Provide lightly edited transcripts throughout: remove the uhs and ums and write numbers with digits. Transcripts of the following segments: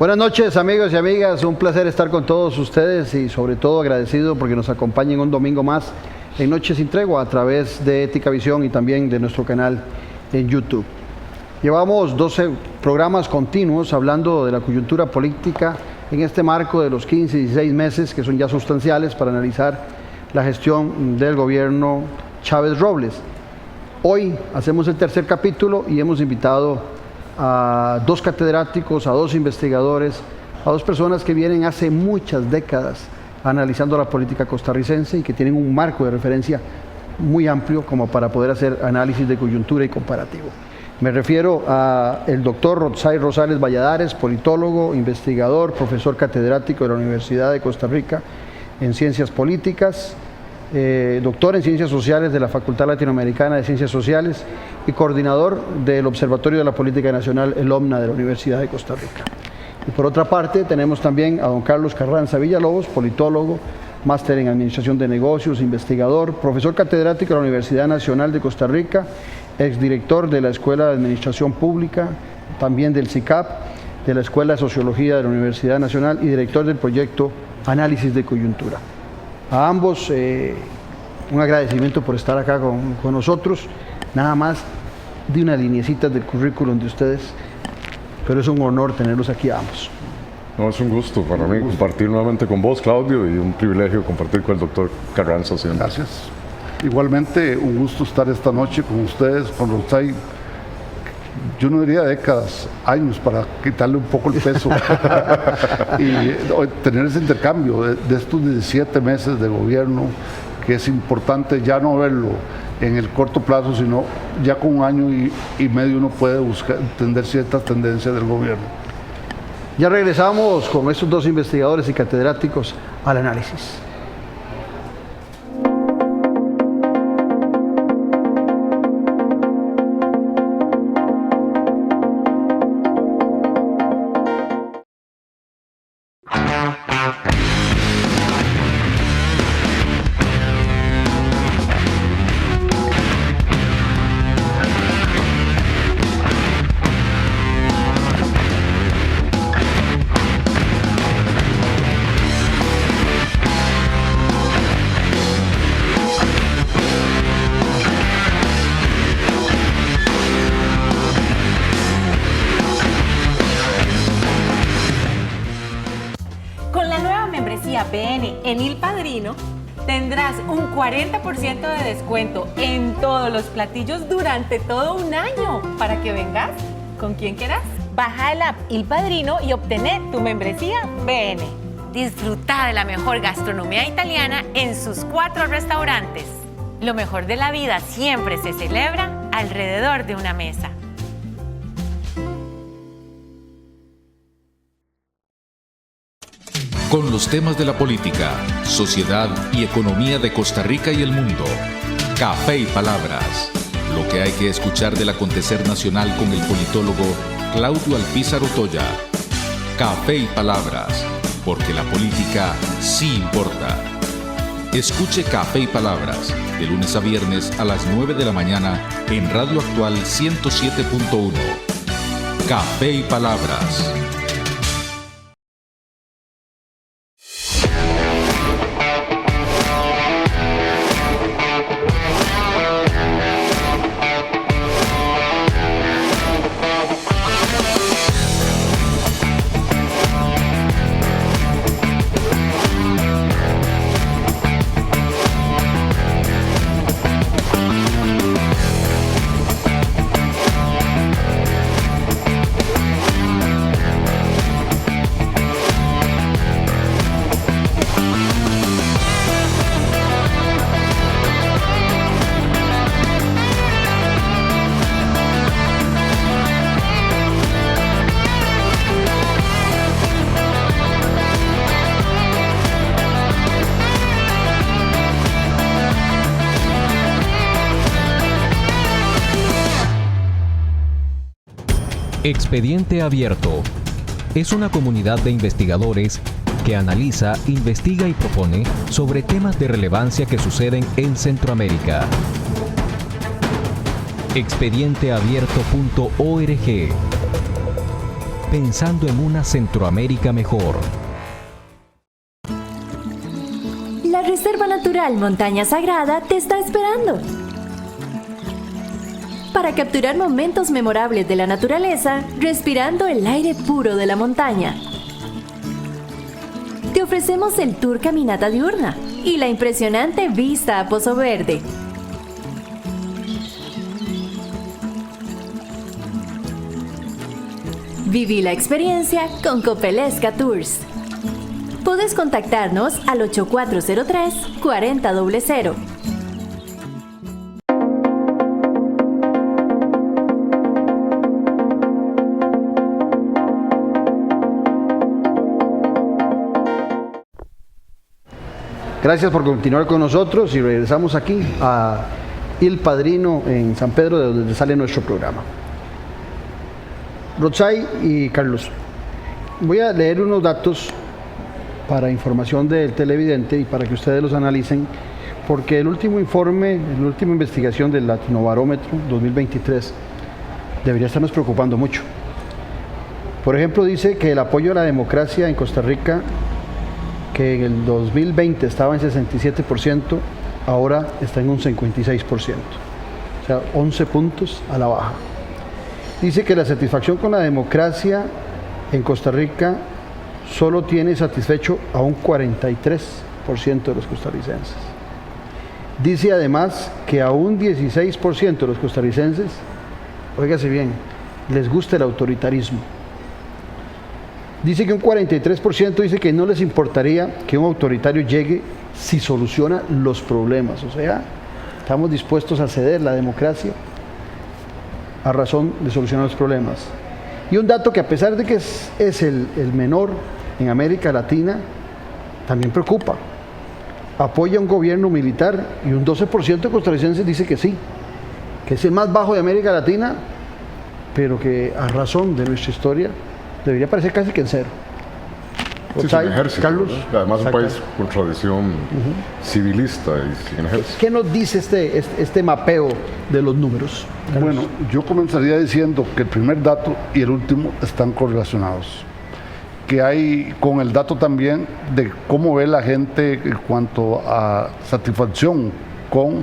Buenas noches, amigos y amigas, un placer estar con todos ustedes y sobre todo agradecido porque nos acompañen un domingo más en Noche Sin Tregua a través de Ética Visión y también de nuestro canal en YouTube. Llevamos 12 programas continuos hablando de la coyuntura política en este marco de los 15 y 16 meses que son ya sustanciales para analizar la gestión del gobierno Chávez Robles. Hoy hacemos el tercer capítulo y hemos invitado a 2 catedráticos, a 2 investigadores, a 2 personas que vienen hace muchas décadas analizando la política costarricense y que tienen un marco de referencia muy amplio como para poder hacer análisis de coyuntura y comparativo. Me refiero al doctor Rotzay Rosales Valladares, politólogo, investigador, profesor catedrático de la Universidad de Costa Rica en Ciencias Políticas, doctor en Ciencias Sociales de la Facultad Latinoamericana de Ciencias Sociales y coordinador del Observatorio de la Política Nacional, el OMNA, de la Universidad de Costa Rica. Y por otra parte tenemos también a don Carlos Carranza Villalobos, politólogo, máster en Administración de Negocios, investigador, profesor catedrático de la Universidad Nacional de Costa Rica, exdirector de la Escuela de Administración Pública, también del CICAP, de la Escuela de Sociología de la Universidad Nacional y director del proyecto Análisis de Coyuntura. A ambos un agradecimiento por estar acá con nosotros, nada más de una lineecita del currículum de ustedes, pero es un honor tenerlos aquí a ambos. No, es un gusto para mí compartir nuevamente con vos, Claudio, y un privilegio compartir con el doctor Carranza siempre. Gracias. Igualmente, un gusto estar esta noche con ustedes, con Rotzay. Yo no diría décadas, años, para quitarle un poco el peso y tener ese intercambio de estos 17 meses de gobierno, que es importante ya no verlo en el corto plazo, sino ya con un año y medio uno puede buscar entender ciertas tendencias del gobierno. Ya regresamos con estos 2 investigadores y catedráticos al análisis. BN en Il Padrino tendrás un 40% de descuento en todos los platillos durante todo un año para que vengas con quien quieras. Baja el app Il Padrino y obtener tu membresía BN. Disfruta de la mejor gastronomía italiana en sus 4 restaurantes. Lo mejor de la vida siempre se celebra alrededor de una mesa. Con los temas de la política, sociedad y economía de Costa Rica y el mundo. Café y Palabras. Lo que hay que escuchar del acontecer nacional con el politólogo Claudio Alpizar Otoya. Café y Palabras, porque la política sí importa. Escuche Café y Palabras, de lunes a viernes a las 9 de la mañana en Radio Actual 107.1. Café y Palabras. Expediente Abierto es una comunidad de investigadores que analiza, investiga y propone sobre temas de relevancia que suceden en Centroamérica. Expedienteabierto.org. pensando en una Centroamérica mejor. La Reserva Natural Montaña Sagrada te está esperando. Para capturar momentos memorables de la naturaleza, respirando el aire puro de la montaña. Te ofrecemos el tour Caminata Diurna y la impresionante vista a Pozo Verde. Viví la experiencia con Copelesca Tours. Puedes contactarnos al 8403-4000. Gracias por continuar con nosotros y regresamos aquí a Il Padrino en San Pedro, de donde sale nuestro programa. Rotzai y Carlos, voy a leer unos datos para información del televidente y para que ustedes los analicen, porque el último informe, la última investigación del Latinobarómetro 2023 debería estarnos preocupando mucho. Por ejemplo, dice que el apoyo a la democracia en Costa Rica, que en el 2020 estaba en 67%, ahora está en un 56%, o sea, 11 puntos a la baja. Dice que la satisfacción con la democracia en Costa Rica solo tiene satisfecho a un 43% de los costarricenses. Dice además que a un 16% de los costarricenses, óigase bien, les gusta el autoritarismo. Dice que un 43% dice que no les importaría que un autoritario llegue si soluciona los problemas. O sea, estamos dispuestos a ceder la democracia a razón de solucionar los problemas. Y un dato que, a pesar de que es el menor en América Latina, también preocupa. Apoya un gobierno militar y un 12% de costarricenses dice que sí, que es el más bajo de América Latina, pero que a razón de nuestra historia debería parecer casi que en cero. Sí, sin ejército, Carlos. ¿verdad? Además, un país con tradición civilista y sin ejército. ¿Qué nos dice este mapeo de los números, Carlos? Bueno, yo comenzaría diciendo que el primer dato y el último están correlacionados. Que hay con el dato también de cómo ve la gente en cuanto a satisfacción con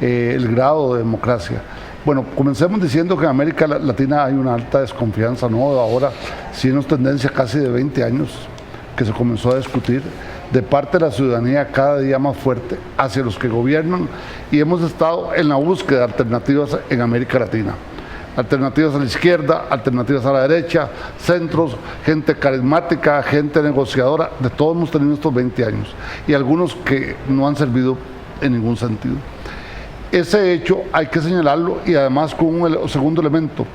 el grado de democracia. Bueno, comencemos diciendo que en América Latina hay una alta desconfianza, ¿no? Ahora sí es tendencia casi de 20 años que se comenzó a discutir de parte de la ciudadanía cada día más fuerte hacia los que gobiernan, y hemos estado en la búsqueda de alternativas en América Latina. Alternativas a la izquierda, alternativas a la derecha, centros, gente carismática, gente negociadora, de todos hemos tenido estos 20 años, y algunos que no han servido en ningún sentido. Ese hecho hay que señalarlo, y además con un segundo elemento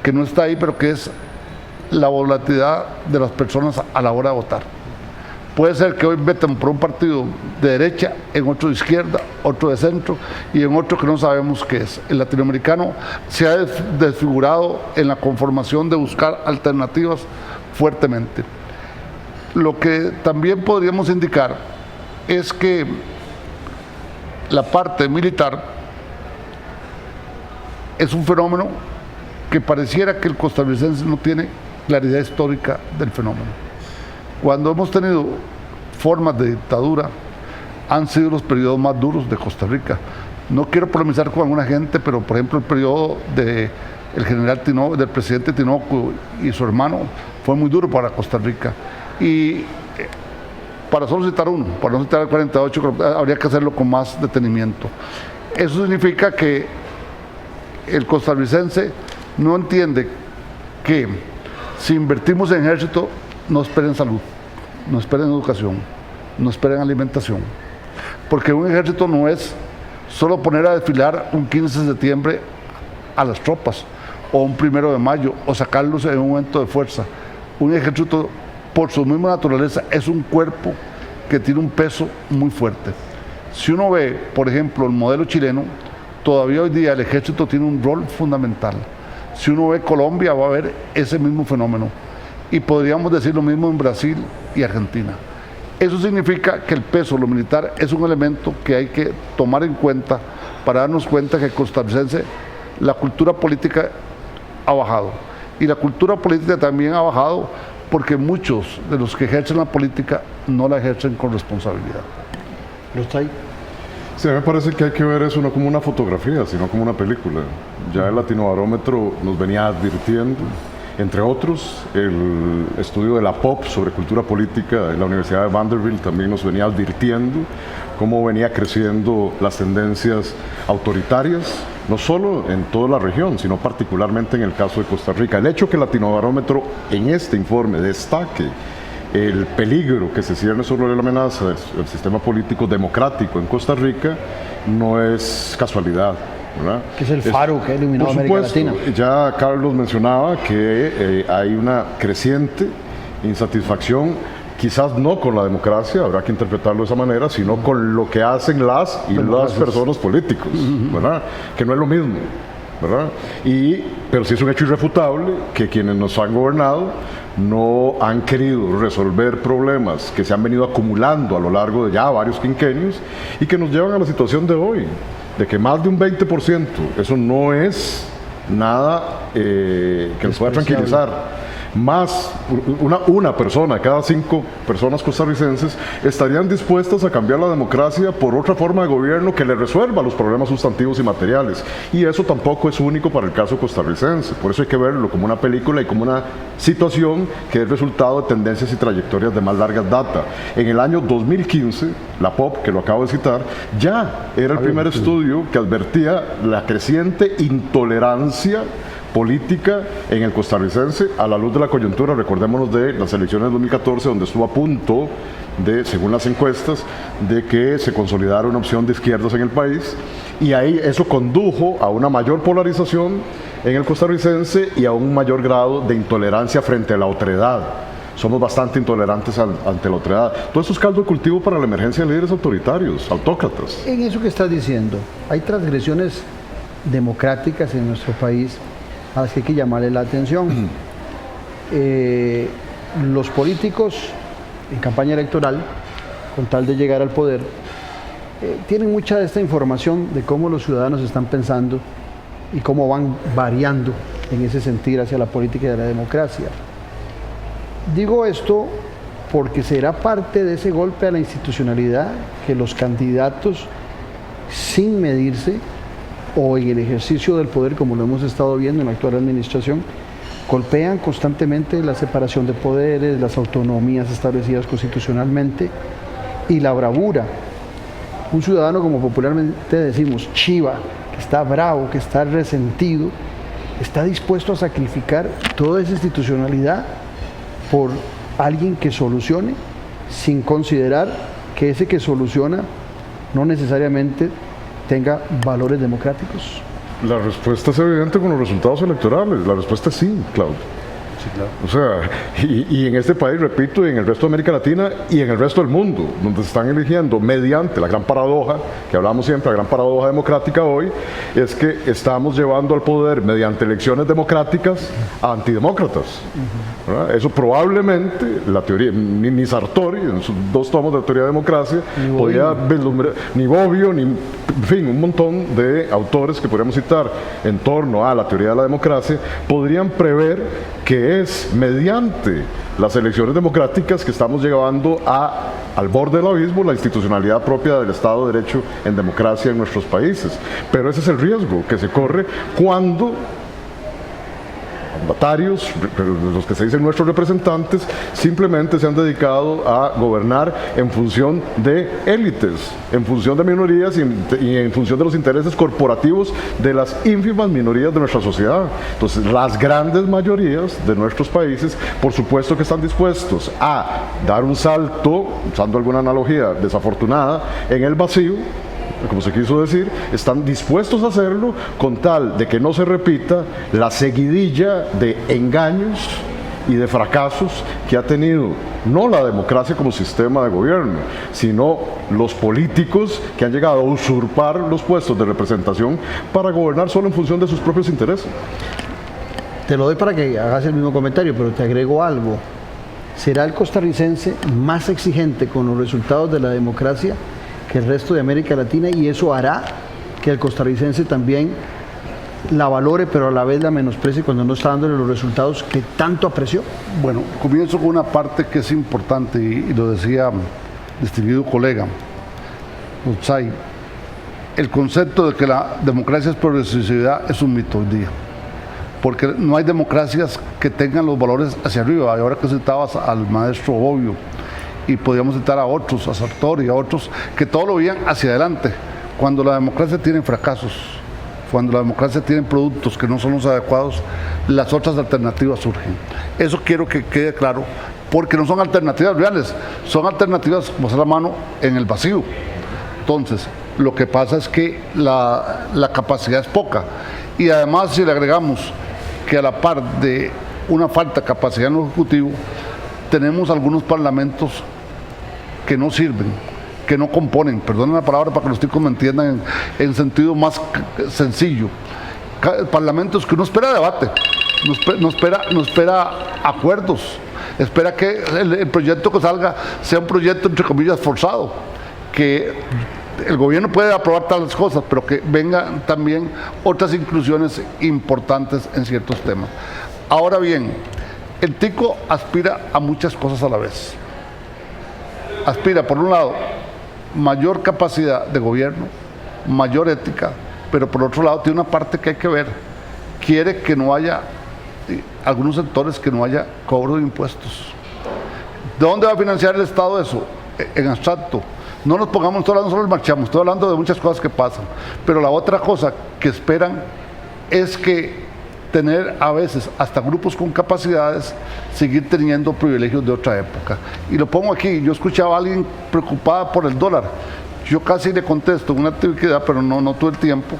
que no está ahí, pero que es la volatilidad de las personas a la hora de votar. Puede ser que hoy voten por un partido de derecha, en otro de izquierda, otro de centro y en otro que no sabemos qué es. El latinoamericano se ha desfigurado en la conformación de buscar alternativas fuertemente. Lo que también podríamos indicar es que la parte militar es un fenómeno que pareciera que el costarricense no tiene claridad histórica del fenómeno. Cuando hemos tenido formas de dictadura, han sido los periodos más duros de Costa Rica. No quiero polemizar con alguna gente, pero por ejemplo el periodo del presidente Tinoco y su hermano fue muy duro para Costa Rica. Y para solo citar uno, para no citar el 48, habría que hacerlo con más detenimiento. Eso significa que el costarricense no entiende que si invertimos en ejército, no esperen salud, no esperen educación, no esperen alimentación. Porque un ejército no es solo poner a desfilar un 15 de septiembre a las tropas, o un 1 de mayo, o sacarlos en un momento de fuerza. Un ejército, por su misma naturaleza, es un cuerpo que tiene un peso muy fuerte. Si uno ve, por ejemplo, el modelo chileno, todavía hoy día el ejército tiene un rol fundamental. Si uno ve Colombia, va a ver ese mismo fenómeno. Y podríamos decir lo mismo en Brasil y Argentina. Eso significa que el peso, lo militar, es un elemento que hay que tomar en cuenta para darnos cuenta que el costarricense, la cultura política ha bajado. Y la cultura política también ha bajado porque muchos de los que ejercen la política no la ejercen con responsabilidad. ¿Los trae? Sí, a mí me parece que hay que ver eso no como una fotografía, sino como una película. Ya el Latinobarómetro nos venía advirtiendo, entre otros, el estudio de la POP sobre cultura política en la Universidad de Vanderbilt también nos venía advirtiendo cómo venía creciendo las tendencias autoritarias, no solo en toda la región, sino particularmente en el caso de Costa Rica. El hecho que el Latinobarómetro en este informe destaque el peligro que se cierne sobre la amenaza del sistema político democrático en Costa Rica no es casualidad, ¿verdad? Que es el faro que ha iluminado América Latina. Ya Carlos mencionaba que hay una creciente insatisfacción, quizás no con la democracia, habrá que interpretarlo de esa manera, sino con lo que hacen las personas políticos, ¿verdad? Que no es lo mismo, ¿verdad? Pero sí es un hecho irrefutable que quienes nos han gobernado no han querido resolver problemas que se han venido acumulando a lo largo de ya varios quinquenios y que nos llevan a la situación de hoy, de que más de un 20%, eso no es nada que nos pueda tranquilizar. Más una persona, cada 5 personas costarricenses estarían dispuestas a cambiar la democracia por otra forma de gobierno que le resuelva los problemas sustantivos y materiales. Y eso tampoco es único para el caso costarricense. Por eso hay que verlo como una película y como una situación que es resultado de tendencias y trayectorias de más larga data. En el año 2015, la POP, que lo acabo de citar, ya era el primer estudio que advertía la creciente intolerancia política en el costarricense a la luz de la coyuntura. Recordémonos de las elecciones de 2014, donde estuvo a punto de, según las encuestas, de que se consolidara una opción de izquierdas en el país, y ahí eso condujo a una mayor polarización en el costarricense y a un mayor grado de intolerancia frente a la otredad. Somos bastante intolerantes ante la otredad. Todo eso es caldo de cultivo para la emergencia de líderes autoritarios, autócratas. En eso que estás diciendo, hay transgresiones democráticas en nuestro país a las que hay que llamarle la atención. Los políticos en campaña electoral, con tal de llegar al poder, tienen mucha de esta información de cómo los ciudadanos están pensando y cómo van variando en ese sentir hacia la política y de la democracia. Digo esto porque será parte de ese golpe a la institucionalidad que los candidatos, sin medirse, o en el ejercicio del poder, como lo hemos estado viendo en la actual administración, golpean constantemente la separación de poderes, las autonomías establecidas constitucionalmente y la bravura. Un ciudadano, como popularmente decimos, chiva, que está bravo, que está resentido, está dispuesto a sacrificar toda esa institucionalidad por alguien que solucione, sin considerar que ese que soluciona no necesariamente tenga valores democráticos. La respuesta es evidente con los resultados electorales. La respuesta es sí, Claudio. Sí, claro. O sea, y en este país, repito, y en el resto de América Latina y en el resto del mundo, donde se están eligiendo mediante la gran paradoja, que hablamos siempre, la gran paradoja democrática hoy, es que estamos llevando al poder mediante elecciones democráticas a antidemócratas. ¿Verdad? Eso probablemente, la teoría, ni Sartori, en sus 2 tomos de teoría de democracia, podía vislumbrar, ni Bobbio, ni, en fin, un montón de autores que podríamos citar en torno a la teoría de la democracia, podrían prever que es mediante las elecciones democráticas que estamos llevando al borde del abismo la institucionalidad propia del Estado de Derecho en democracia en nuestros países. Pero ese es el riesgo que se corre cuando mandatarios, los que se dicen nuestros representantes, simplemente se han dedicado a gobernar en función de élites, en función de minorías y en función de los intereses corporativos de las ínfimas minorías de nuestra sociedad. Entonces, las grandes mayorías de nuestros países, por supuesto que están dispuestos a dar un salto, usando alguna analogía desafortunada, en el vacío, como se quiso decir, están dispuestos a hacerlo con tal de que no se repita la seguidilla de engaños y de fracasos que ha tenido no la democracia como sistema de gobierno, sino los políticos que han llegado a usurpar los puestos de representación para gobernar solo en función de sus propios intereses. Te lo doy para que hagas el mismo comentario, pero te agrego algo. ¿Será el costarricense más exigente con los resultados de la democracia que el resto de América Latina, y eso hará que el costarricense también la valore, pero a la vez la menosprecie cuando no está dándole los resultados que tanto apreció? Bueno, comienzo con una parte que es importante y lo decía distinguido colega Utsai. El concepto de que la democracia es progresividad es un mito hoy día, porque no hay democracias que tengan los valores hacia arriba. Y ahora que citabas al maestro Bobbio, y podríamos citar a otros, a Sartori, a otros, que todo lo veían hacia adelante. Cuando la democracia tiene fracasos, cuando la democracia tiene productos que no son los adecuados, las otras alternativas surgen. Eso quiero que quede claro, porque no son alternativas reales, son alternativas como hacer la mano en el vacío. Entonces, lo que pasa es que la capacidad es poca. Y además, si le agregamos que a la par de una falta de capacidad en lo ejecutivo, tenemos algunos parlamentos que no sirven, que no componen, perdonen la palabra para que los ticos me entiendan en sentido más sencillo. Parlamentos que uno espera debate, no espera acuerdos, espera que el proyecto que salga sea un proyecto entre comillas forzado, que el gobierno puede aprobar tales cosas, pero que vengan también otras inclusiones importantes en ciertos temas. Ahora bien, el tico aspira a muchas cosas a la vez. Aspira, por un lado, mayor capacidad de gobierno, mayor ética, pero por otro lado tiene una parte que hay que ver. Quiere que no haya, algunos sectores, que no haya cobro de impuestos. ¿De dónde va a financiar el Estado eso? En abstracto. No nos pongamos, estoy hablando solo del marchamo, estoy hablando de muchas cosas que pasan. Pero la otra cosa que esperan es que tener a veces hasta grupos con capacidades, seguir teniendo privilegios de otra época. Y lo pongo aquí, yo escuchaba a alguien preocupada por el dólar. Yo casi le contesto una actividad, pero no todo el tiempo,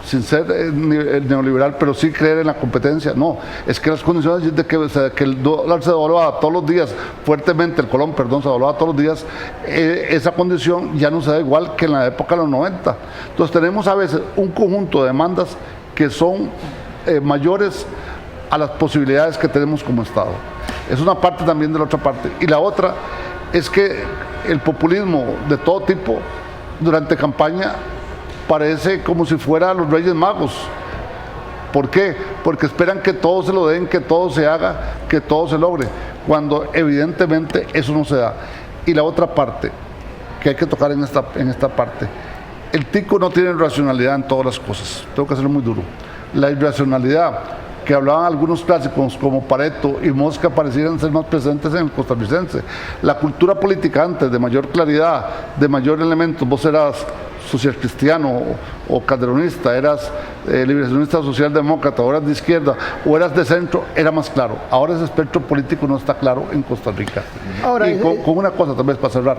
sin ser neoliberal, pero sí creer en la competencia. No, es que las condiciones de que el dólar se devaluaba todos los días, fuertemente, el colón, perdón, se devaluaba todos los días, esa condición ya no se da igual que en la época de los 90. Entonces tenemos a veces un conjunto de demandas que son mayores a las posibilidades que tenemos como Estado. Es una parte también de la otra parte. Y la otra es que el populismo de todo tipo durante campaña parece como si fuera los Reyes Magos. ¿Por qué? Porque esperan que todo se lo den, que todo se haga, que todo se logre, cuando evidentemente eso no se da. Y la otra parte que hay que tocar en esta parte, el tico no tiene racionalidad en todas las cosas, tengo que hacerlo muy duro. La irracionalidad que hablaban algunos clásicos como Pareto y Mosca parecieran ser más presentes en el costarricense. La cultura política antes, de mayor claridad, de mayor elementos, vos eras social cristiano o calderonista, eras liberacionista socialdemócrata, o eras de izquierda, o eras de centro, era más claro. Ahora ese espectro político no está claro en Costa Rica. Ahora, y con una cosa tal vez para cerrar,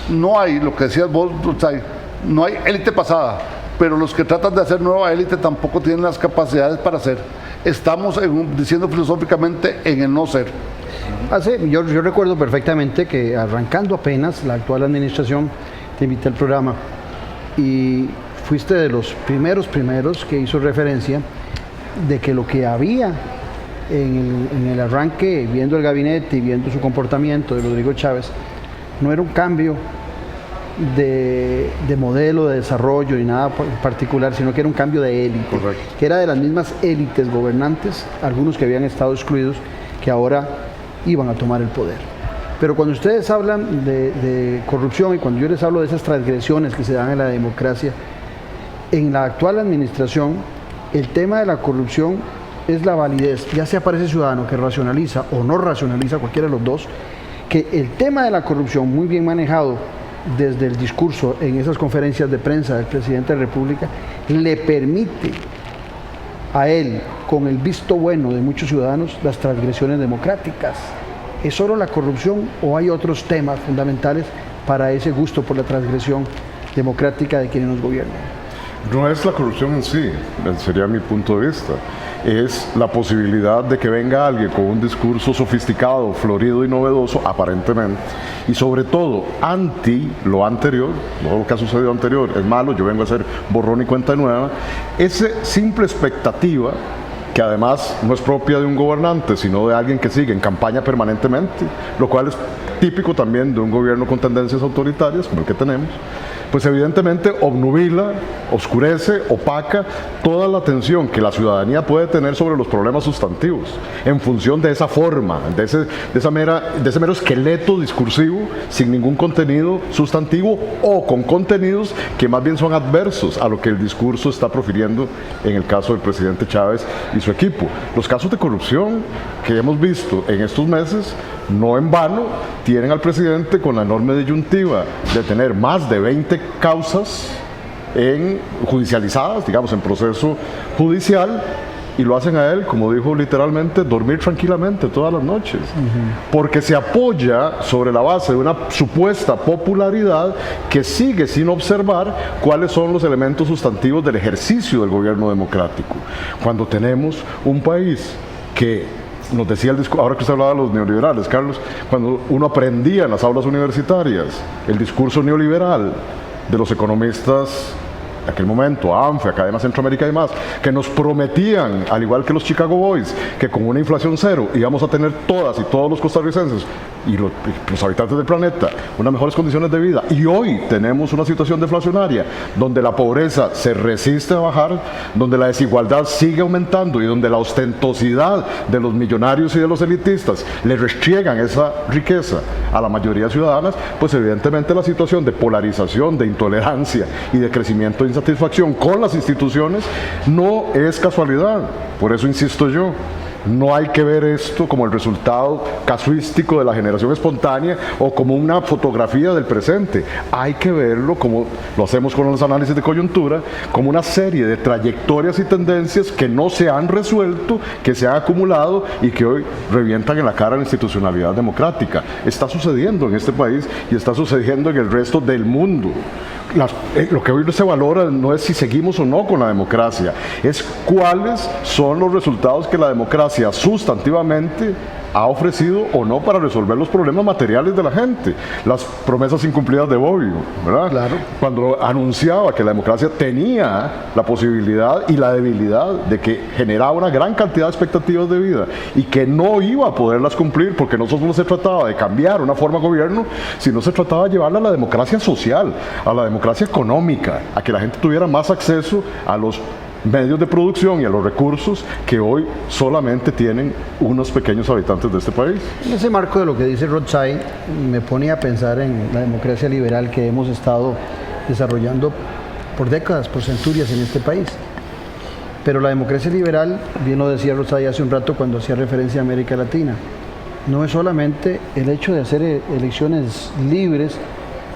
no hay, lo que decías vos, no hay élite pasada, pero los que tratan de hacer nueva élite tampoco tienen las capacidades para hacer. Estamos diciendo filosóficamente en el no ser. Yo recuerdo perfectamente que arrancando apenas la actual administración, te invité al programa y fuiste de los primeros que hizo referencia de que lo que había en el arranque, viendo el gabinete y viendo su comportamiento de Rodrigo Chávez, no era un cambio de modelo de desarrollo ni nada en particular, sino que era un cambio de élite. Correcto. Que era de las mismas élites gobernantes, algunos que habían estado excluidos, que ahora iban a tomar el poder. Pero cuando ustedes hablan de corrupción y cuando yo les hablo de esas transgresiones que se dan en la democracia, en la actual administración, el tema de la corrupción es la validez, ya sea para ese ciudadano que racionaliza o no racionaliza, cualquiera de los dos, que el tema de la corrupción, muy bien manejado desde el discurso en esas conferencias de prensa del presidente de la República, le permite a él, con el visto bueno de muchos ciudadanos, las transgresiones democráticas. ¿Es solo la corrupción o hay otros temas fundamentales para ese gusto por la transgresión democrática de quienes nos gobiernan? No es la corrupción en sí, sería mi punto de vista. Es la posibilidad de que venga alguien con un discurso sofisticado, florido y novedoso, aparentemente, y sobre todo anti lo anterior, no lo que ha sucedido anterior es malo, yo vengo a hacer borrón y cuenta nueva, esa simple expectativa que además no es propia de un gobernante, sino de alguien que sigue en campaña permanentemente, lo cual es típico también de un gobierno con tendencias autoritarias como el que tenemos, pues evidentemente obnubila, oscurece, opaca toda la atención que la ciudadanía puede tener sobre los problemas sustantivos, en función de esa forma, de ese mero esqueleto discursivo, sin ningún contenido sustantivo o con contenidos que más bien son adversos a lo que el discurso está profiriendo en el caso del presidente Chávez y su equipo. Los casos de corrupción que hemos visto en estos meses, no en vano, tienen al presidente con la enorme disyuntiva de tener más de 20 causas judicializadas, digamos, en proceso judicial, y lo hacen a él, como dijo literalmente, dormir tranquilamente todas las noches, porque se apoya sobre la base de una supuesta popularidad que sigue sin observar cuáles son los elementos sustantivos del ejercicio del gobierno democrático. Cuando tenemos un país que nos decía el discurso, ahora que usted hablaba de los neoliberales, Carlos, cuando uno aprendía en las aulas universitarias el discurso neoliberal de los economistas de aquel momento, ANFE, Academia Centroamérica y demás, que nos prometían, al igual que los Chicago Boys, que con una inflación cero íbamos a tener todas y todos los costarricenses y los habitantes del planeta unas mejores condiciones de vida. Y hoy tenemos una situación deflacionaria donde la pobreza se resiste a bajar, donde la desigualdad sigue aumentando y donde la ostentosidad de los millonarios y de los elitistas le restriegan esa riqueza a la mayoría de ciudadanas, pues evidentemente la situación de polarización, de intolerancia y de crecimiento de insatisfacción con las instituciones no es casualidad. Por eso insisto yo, no hay que ver esto como el resultado casuístico de la generación espontánea o como una fotografía del presente. Hay que verlo, como lo hacemos con los análisis de coyuntura, como una serie de trayectorias y tendencias que no se han resuelto, que se han acumulado y que hoy revientan en la cara a la institucionalidad democrática. Está sucediendo en este país y está sucediendo en el resto del mundo. Lo que hoy se valora no es si seguimos o no con la democracia, es cuáles son los resultados que la democracia sustantivamente ha ofrecido o no para resolver los problemas materiales de la gente. Las promesas incumplidas de Bobbio, ¿verdad? Claro. Cuando anunciaba que la democracia tenía la posibilidad y la debilidad de que generaba una gran cantidad de expectativas de vida y que no iba a poderlas cumplir porque no solo se trataba de cambiar una forma de gobierno, sino se trataba de llevarla a la democracia social, a la democracia económica, a que la gente tuviera más acceso a los medios de producción y a los recursos que hoy solamente tienen unos pequeños habitantes de este país. En ese marco de lo que dice Rothschild, me pone a pensar en la democracia liberal que hemos estado desarrollando por décadas, por centurias en este país. Pero la democracia liberal, bien lo decía Rothschild hace un rato cuando hacía referencia a América Latina, no es solamente el hecho de hacer elecciones libres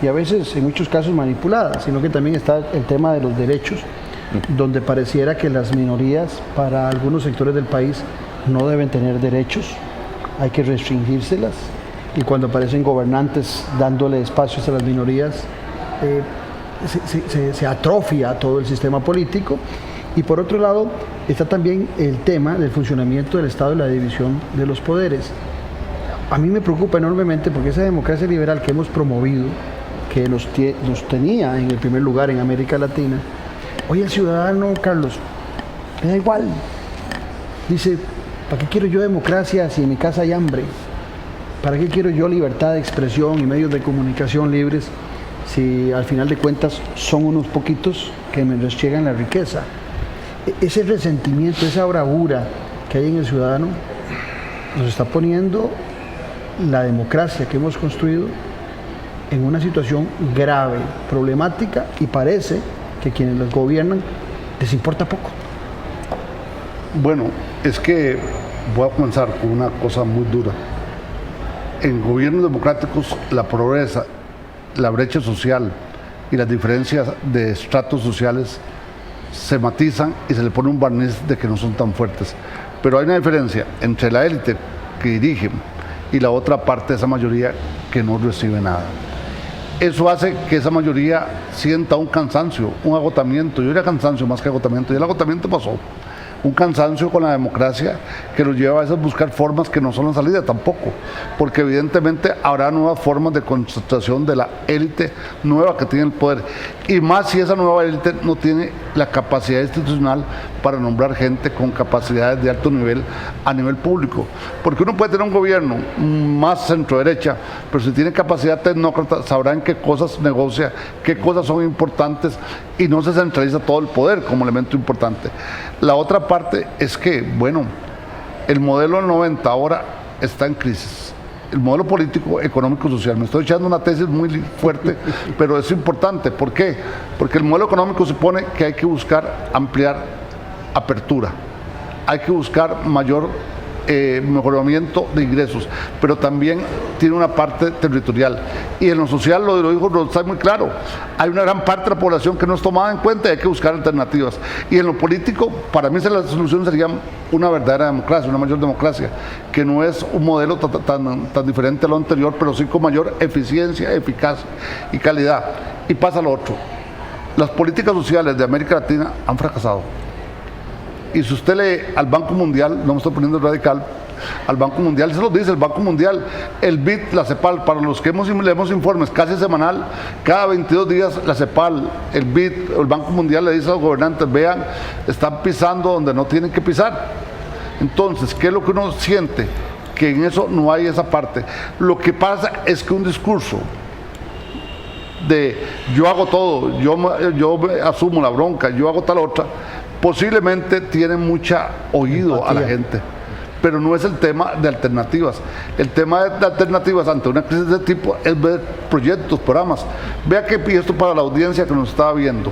y a veces en muchos casos manipuladas, sino que también está el tema de los derechos, donde pareciera que las minorías para algunos sectores del país no deben tener derechos, hay que restringírselas, y cuando aparecen gobernantes dándole espacios a las minorías, se atrofia todo el sistema político. Y por otro lado está también el tema del funcionamiento del Estado y la división de los poderes. A mí me preocupa enormemente porque esa democracia liberal que hemos promovido, que nos tenía en el primer lugar en América Latina, hoy el ciudadano, Carlos, me da igual. Dice, ¿para qué quiero yo democracia si en mi casa hay hambre? ¿Para qué quiero yo libertad de expresión y medios de comunicación libres si al final de cuentas son unos poquitos que me restriegan la riqueza? Ese resentimiento, esa bravura que hay en el ciudadano nos está poniendo la democracia que hemos construido en una situación grave, problemática, y parece que quienes los gobiernan les importa poco. Bueno, es que voy a comenzar con una cosa muy dura. En gobiernos democráticos la pobreza, la brecha social y las diferencias de estratos sociales se matizan y se le pone un barniz de que no son tan fuertes. Pero hay una diferencia entre la élite que dirige y la otra parte de esa mayoría que no recibe nada. Eso hace que esa mayoría sienta un cansancio, un agotamiento. Yo diría cansancio más que agotamiento, y el agotamiento pasó. un cansancio con la democracia que nos lleva a veces a buscar formas que no son la salida tampoco, porque evidentemente habrá nuevas formas de concentración de la élite nueva que tiene el poder, y más si esa nueva élite no tiene la capacidad institucional para nombrar gente con capacidades de alto nivel a nivel público, porque uno puede tener un gobierno más centro-derecha, pero si tiene capacidad tecnócrata sabrá en qué cosas negocia, qué cosas son importantes, y no se centraliza todo el poder como elemento importante. La otra parte es que, bueno, el modelo del 90 ahora está en crisis. El modelo político, económico, social. Me estoy echando una tesis muy fuerte, pero es importante. ¿Por qué? Porque el modelo económico supone que hay que buscar ampliar apertura. Hay que buscar mayor mejoramiento de ingresos, pero también tiene una parte territorial. Y en lo social, lo dijo, está muy claro, hay una gran parte de la población que no es tomada en cuenta y hay que buscar alternativas. Y en lo político, para mí la solución sería una verdadera democracia, una mayor democracia, que no es un modelo tan diferente a lo anterior, pero sí con mayor eficiencia, eficacia y calidad. Y pasa lo otro, las políticas sociales de América Latina han fracasado. Y si usted lee al Banco Mundial, no me estoy poniendo radical, al Banco Mundial, se lo dice el Banco Mundial, el BID, la CEPAL, para los que leemos informes casi semanal, cada 22 días la CEPAL, el BID, el Banco Mundial le dice a los gobernantes, vean, están pisando donde no tienen que pisar. Entonces, ¿qué es lo que uno siente? Que en eso no hay esa parte. Lo que pasa es que un discurso de yo hago todo, yo asumo la bronca, yo hago tal otra, posiblemente tiene mucha oído empatía a la gente, pero no es el tema de alternativas. El tema de alternativas ante una crisis de tipo es ver proyectos, programas. Vea que, y esto para la audiencia que nos está viendo,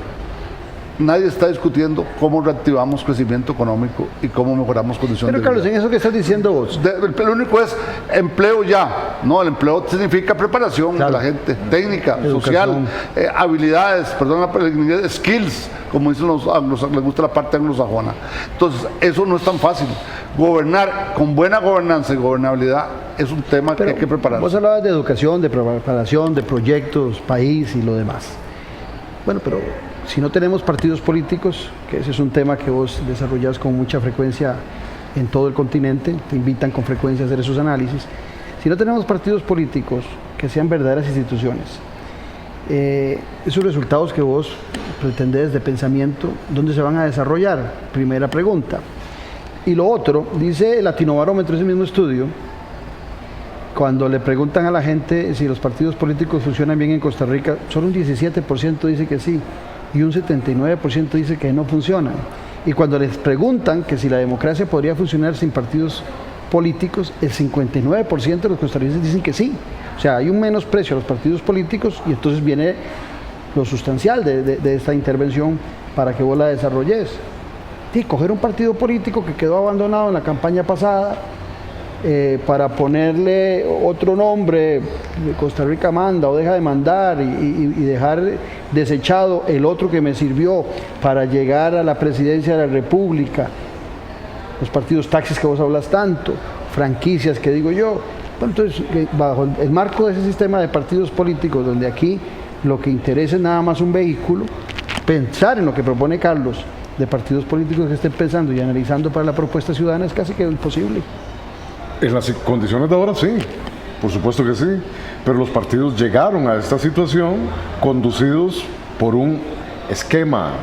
nadie está discutiendo cómo reactivamos crecimiento económico y cómo mejoramos condiciones de vida. Pero Carlos, en eso que estás diciendo vos. Lo único es empleo ya, ¿no? El empleo significa preparación de la gente, técnica, social, habilidades, perdón, skills, como dicen los anglos, les gusta la parte anglosajona. Entonces, eso no es tan fácil. Gobernar con buena gobernanza y gobernabilidad es un tema que hay que preparar. Vos hablabas de educación, de preparación, de proyectos, país y lo demás. Bueno, pero si no tenemos partidos políticos, que ese es un tema que vos desarrollás con mucha frecuencia en todo el continente, te invitan con frecuencia a hacer esos análisis. Si no tenemos partidos políticos que sean verdaderas instituciones, esos resultados que vos pretendés de pensamiento, ¿dónde se van a desarrollar? Primera pregunta. Y lo otro, dice el Latinobarómetro, ese mismo estudio, cuando le preguntan a la gente si los partidos políticos funcionan bien en Costa Rica, solo un 17% dice que sí y un 79% dice que no funcionan. Y cuando les preguntan que si la democracia podría funcionar sin partidos políticos, el 59% de los costarricenses dicen que sí. O sea, hay un menosprecio a los partidos políticos y entonces viene lo sustancial de esta intervención para que vos la desarrolles. Sí, coger un partido político que quedó abandonado en la campaña pasada, para ponerle otro nombre, Costa Rica manda o deja de mandar y dejar desechado el otro que me sirvió para llegar a la presidencia de la República, los partidos taxis que vos hablas tanto, franquicias que digo yo. Bueno, entonces, bajo el marco de ese sistema de partidos políticos, donde aquí lo que interesa es nada más un vehículo, pensar en lo que propone Carlos de partidos políticos que estén pensando y analizando para la propuesta ciudadana es casi que imposible. En las condiciones de ahora sí, por supuesto que sí, pero los partidos llegaron a esta situación conducidos por un esquema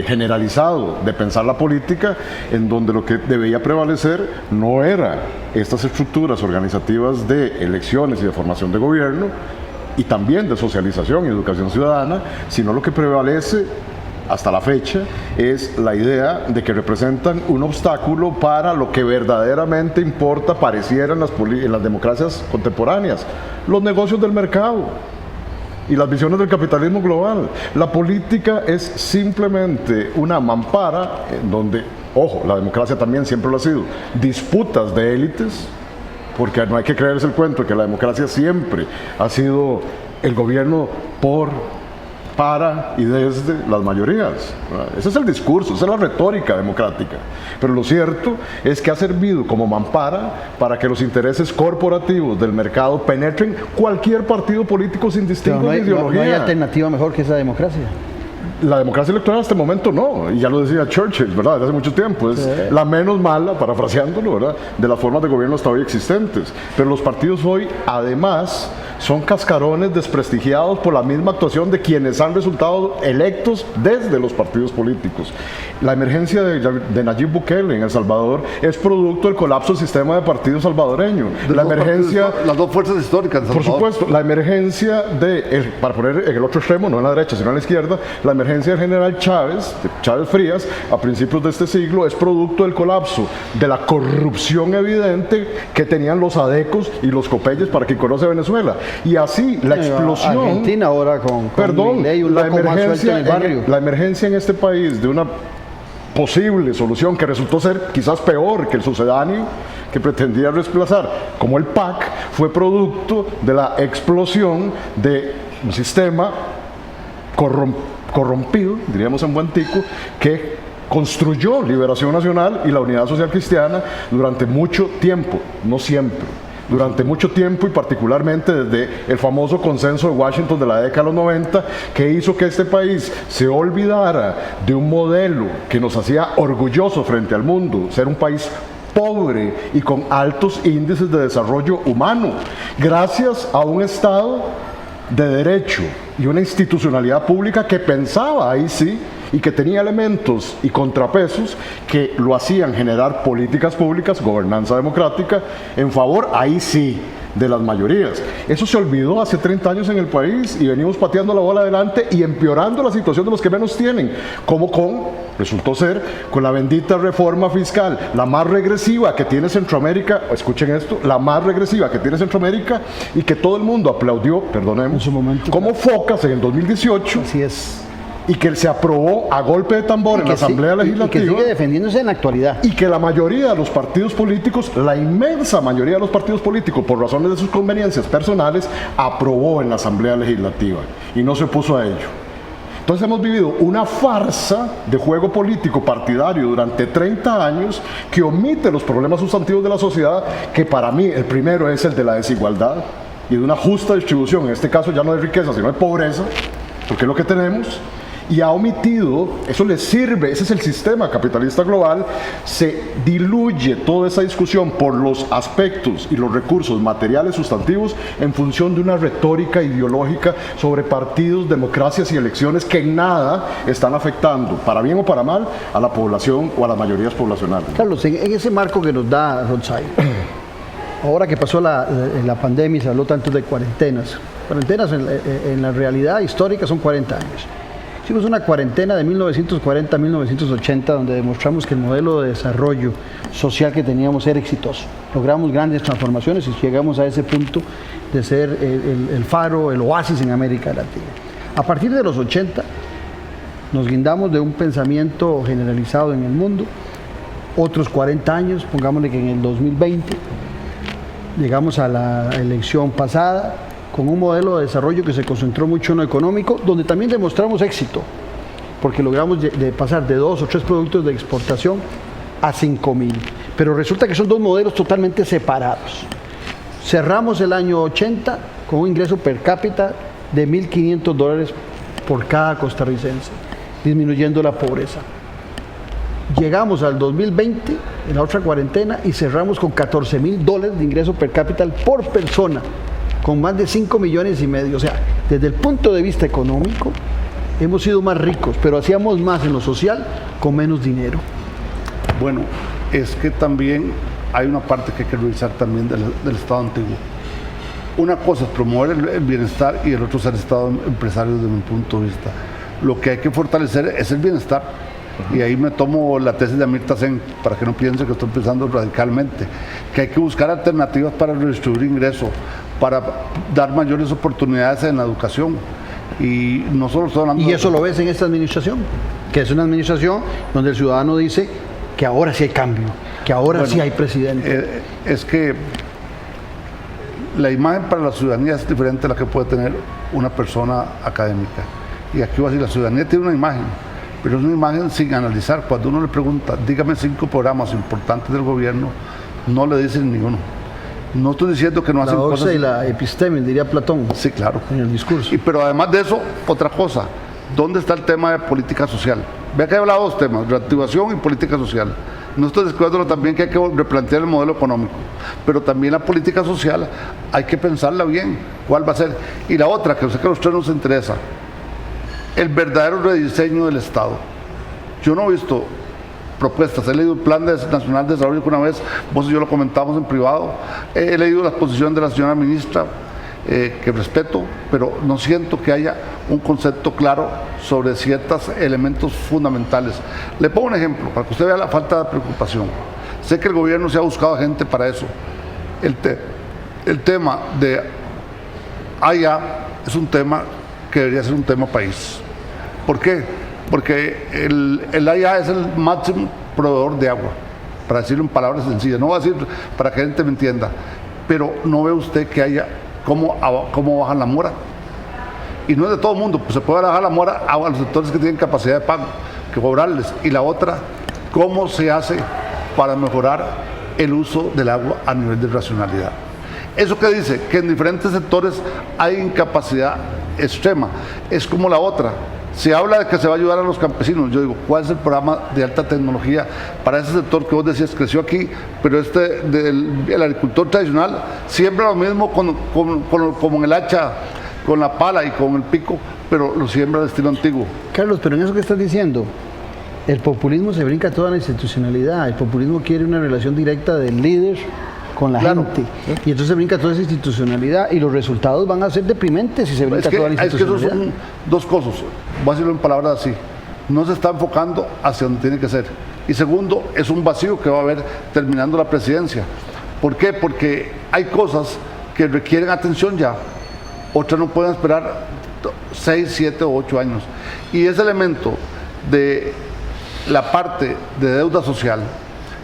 generalizado de pensar la política, en donde lo que debía prevalecer no era estas estructuras organizativas de elecciones y de formación de gobierno, y también de socialización y educación ciudadana, sino lo que prevalece hasta la fecha es la idea de que representan un obstáculo para lo que verdaderamente importa, pareciera en las democracias contemporáneas, los negocios del mercado y las visiones del capitalismo global. La política es simplemente una mampara en donde, ojo, la democracia también siempre lo ha sido, disputas de élites, porque no hay que creerse el cuento que la democracia siempre ha sido el gobierno para y desde las mayorías. Ese es el discurso, esa es la retórica democrática. Pero lo cierto es que ha servido como mampara para que los intereses corporativos del mercado penetren cualquier partido político sin distingo de ideología. No hay alternativa mejor que esa democracia. La democracia electoral hasta el momento no, y ya lo decía Churchill, ¿verdad? Desde hace mucho tiempo, es la menos mala, parafraseándolo, ¿verdad? De las formas de gobierno hasta hoy existentes. Pero los partidos hoy, además, son cascarones desprestigiados por la misma actuación de quienes han resultado electos desde los partidos políticos. La emergencia de Nayib Bukele en El Salvador es producto del colapso del sistema de partidos salvadoreño. La emergencia... Las dos fuerzas históricas. Por supuesto, la emergencia para poner en el otro extremo, no en la derecha, sino en la izquierda, la emergencia del general Chávez, de Chávez Frías, a principios de este siglo, es producto del colapso, de la corrupción evidente que tenían los adecos y los copeyes para quien conoce Venezuela. Y así, la explosión... Argentina ahora con Milei, un la loco más suelto en el barrio. la emergencia en este país de una posible solución que resultó ser quizás peor que el sucedáneo que pretendía reemplazar, como el PAC, fue producto de la explosión de un sistema corrompido, diríamos en buen tico, que construyó Liberación Nacional y la Unidad Social Cristiana durante mucho tiempo, no siempre. Durante mucho tiempo y particularmente desde el famoso consenso de Washington de la década de los 90, que hizo que este país se olvidara de un modelo que nos hacía orgullosos frente al mundo, ser un país pobre y con altos índices de desarrollo humano, gracias a un Estado de derecho y una institucionalidad pública que pensaba, ahí sí, y que tenía elementos y contrapesos que lo hacían generar políticas públicas, gobernanza democrática, en favor, ahí sí, de las mayorías. Eso se olvidó hace 30 años en el país y venimos pateando la bola adelante y empeorando la situación de los que menos tienen, como resultó ser con la bendita reforma fiscal, la más regresiva que tiene Centroamérica, escuchen esto, la más regresiva que tiene Centroamérica y que todo el mundo aplaudió, perdonemos, en su momento, como focas en el 2018. Así es. Y que se aprobó a golpe de tambor en la Asamblea Legislativa. Y que sigue defendiéndose en la actualidad. Y que la mayoría de los partidos políticos, la inmensa mayoría de los partidos políticos, por razones de sus conveniencias personales, aprobó en la Asamblea Legislativa y no se opuso a ello. Entonces hemos vivido una farsa de juego político partidario durante 30 años que omite los problemas sustantivos de la sociedad, que para mí el primero es el de la desigualdad y de una justa distribución, en este caso ya no de riqueza, sino de pobreza, porque es lo que tenemos. Y ha omitido, eso le sirve, ese es el sistema capitalista global, se diluye toda esa discusión por los aspectos y los recursos materiales sustantivos en función de una retórica ideológica sobre partidos, democracias y elecciones que en nada están afectando, para bien o para mal, a la población o a las mayorías poblacionales. Carlos, en ese marco que nos da Rodsay, ahora que pasó la pandemia y se habló tanto de cuarentenas en la realidad histórica son 40 años. Hicimos una cuarentena de 1940 a 1980 donde demostramos que el modelo de desarrollo social que teníamos era exitoso. Logramos grandes transformaciones y llegamos a ese punto de ser el faro, el oasis en América Latina. A partir de los 80 nos guindamos de un pensamiento generalizado en el mundo, otros 40 años, pongámosle que en el 2020, llegamos a la elección pasada, con un modelo de desarrollo que se concentró mucho en lo económico, donde también demostramos éxito, porque logramos de pasar de 2 o 3 productos de exportación a 5.000. Pero resulta que son dos modelos totalmente separados. Cerramos el año 80 con un ingreso per cápita de $1.500 por cada costarricense, disminuyendo la pobreza. Llegamos al 2020, en la otra cuarentena, y cerramos con $14.000 de ingreso per cápita por persona, con más de 5,5 millones. O sea, desde el punto de vista económico, hemos sido más ricos, pero hacíamos más en lo social con menos dinero. Bueno, es que también hay una parte que hay que revisar también del Estado antiguo. Una cosa es promover el bienestar y el otro es el Estado empresario desde mi punto de vista. Lo que hay que fortalecer es el bienestar. Y ahí me tomo la tesis de Amirta Sen, para que no piense que estoy pensando radicalmente, que hay que buscar alternativas para redistribuir ingresos, para dar mayores oportunidades en la educación. Y no solo estoy hablando... Y eso lo ves en esta administración, que es una administración donde el ciudadano dice que ahora sí hay cambio, que ahora sí hay presidente. Es que la imagen para la ciudadanía es diferente a la que puede tener una persona académica. Y aquí voy a decir, la ciudadanía tiene una imagen, pero es una imagen sin analizar. Cuando uno le pregunta, dígame 5 programas importantes del gobierno, no le dicen ninguno. No estoy diciendo que no hacen cosas... La doxa y la episteme, diría Platón. Sí, claro. En el discurso. Pero además de eso, otra cosa, ¿dónde está el tema de política social? Vea que he hablado de dos temas, reactivación y política social. No estoy descubriendo también que hay que replantear el modelo económico, pero también la política social hay que pensarla bien, cuál va a ser. Y la otra, que sé que a los tres nos interesa, el verdadero rediseño del Estado. Yo no he visto propuestas, he leído el Plan Nacional de Desarrollo que una vez vos y yo lo comentamos en privado, he leído la exposición de la señora ministra, que respeto, pero no siento que haya un concepto claro sobre ciertos elementos fundamentales. Le pongo un ejemplo para que usted vea la falta de preocupación. Sé que el gobierno se ha buscado gente para eso. El tema de AIA es un tema que debería ser un tema país. ¿Por qué? Porque el AIA es el máximo proveedor de agua, para decirlo en palabras sencillas. No voy a decir para que la gente me entienda, pero no ve usted que haya cómo bajan la mora. Y no es de todo el mundo, pues se puede bajar la mora a los sectores que tienen capacidad de pago, que cobrarles. Y la otra, ¿cómo se hace para mejorar el uso del agua a nivel de racionalidad? Eso que dice que en diferentes sectores hay incapacidad extrema, es como la otra. Se habla de que se va a ayudar a los campesinos. Yo digo, ¿cuál es el programa de alta tecnología para ese sector que vos decías creció aquí? Pero el agricultor tradicional siembra lo mismo como en el hacha, con la pala y con el pico, pero lo siembra de estilo antiguo. Carlos, pero en eso que estás diciendo, el populismo se brinca toda la institucionalidad. El populismo quiere una relación directa del líder con la gente. Y entonces se brinca toda esa institucionalidad y los resultados van a ser deprimentes si se brinca toda la institucionalidad. Es que eso son dos cosas. Voy a decirlo en palabras así. No se está enfocando hacia donde tiene que ser. Y segundo, es un vacío que va a haber terminando la presidencia. ¿Por qué? Porque hay cosas que requieren atención ya. Otras no pueden esperar 6, 7 o 8 años. Y ese elemento de la parte de deuda social,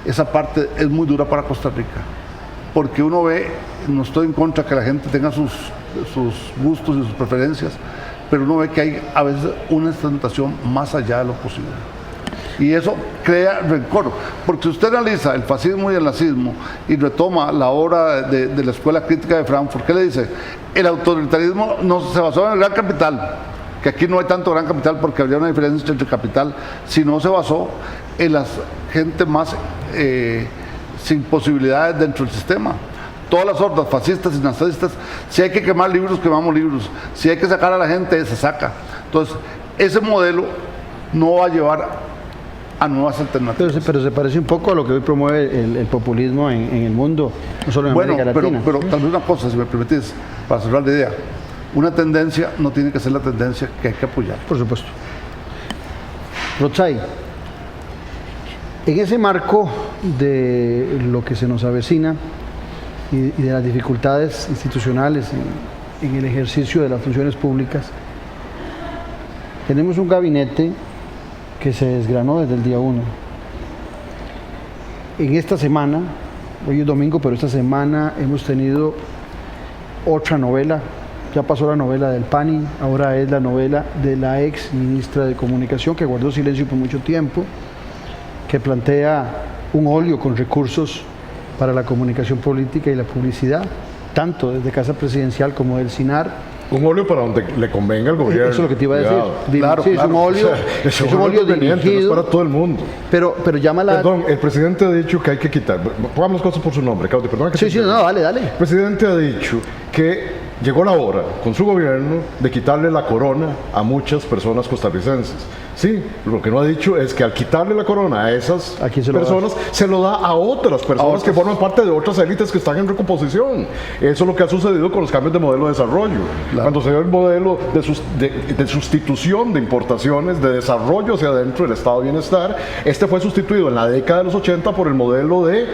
esa parte es muy dura para Costa Rica. Porque uno ve, no estoy en contra que la gente tenga sus gustos y sus preferencias, pero uno ve que hay a veces una ostentación más allá de lo posible. Y eso crea rencor, porque si usted analiza el fascismo y el nazismo y retoma la obra de la Escuela Crítica de Frankfurt, ¿qué le dice? El autoritarismo no se basó en el gran capital, que aquí no hay tanto gran capital porque habría una diferencia entre capital, sino se basó en la gente más sin posibilidades dentro del sistema. Todas las hordas fascistas y nazistas, si hay que quemar libros, quemamos libros, si hay que sacar a la gente, se saca. Entonces, ese modelo no va a llevar a nuevas alternativas. Pero se parece un poco a lo que hoy promueve el populismo en el mundo, no solo en América Latina. Pero tal vez una cosa, si me permitís, para cerrar la idea, una tendencia no tiene que ser la tendencia que hay que apoyar. Por supuesto. Rotzai, en ese marco de lo que se nos avecina y de las dificultades institucionales en el ejercicio de las funciones públicas, tenemos un gabinete que se desgranó desde el día 1. En esta semana, hoy es domingo, pero esta semana hemos tenido otra novela. Ya pasó la novela del PANI, ahora es la novela de la ex ministra de Comunicación, que guardó silencio por mucho tiempo, que plantea un óleo con recursos para la comunicación política y la publicidad, tanto desde Casa Presidencial como del SINAR. Un óleo para donde le convenga al gobierno. Eso es lo que te iba a decir. Claro, sí, claro. Es un óleo, es un óleo dirigido. no es para todo el mundo. Pero llama la... Perdón, el presidente ha dicho que hay que quitar. Pongamos las cosas por su nombre, Claudio. Perdón, Sí, no, dale. El presidente ha dicho que llegó la hora, con su gobierno, de quitarle la corona a muchas personas costarricenses. Sí, lo que no ha dicho es que al quitarle la corona a esas personas, se lo da a otras personas que forman parte de otras élites que están en recomposición. Eso es lo que ha sucedido con los cambios de modelo de desarrollo. Claro. Cuando se dio el modelo de sustitución de importaciones, de desarrollo hacia adentro del estado de bienestar, este fue sustituido en la década de los 80 por el modelo de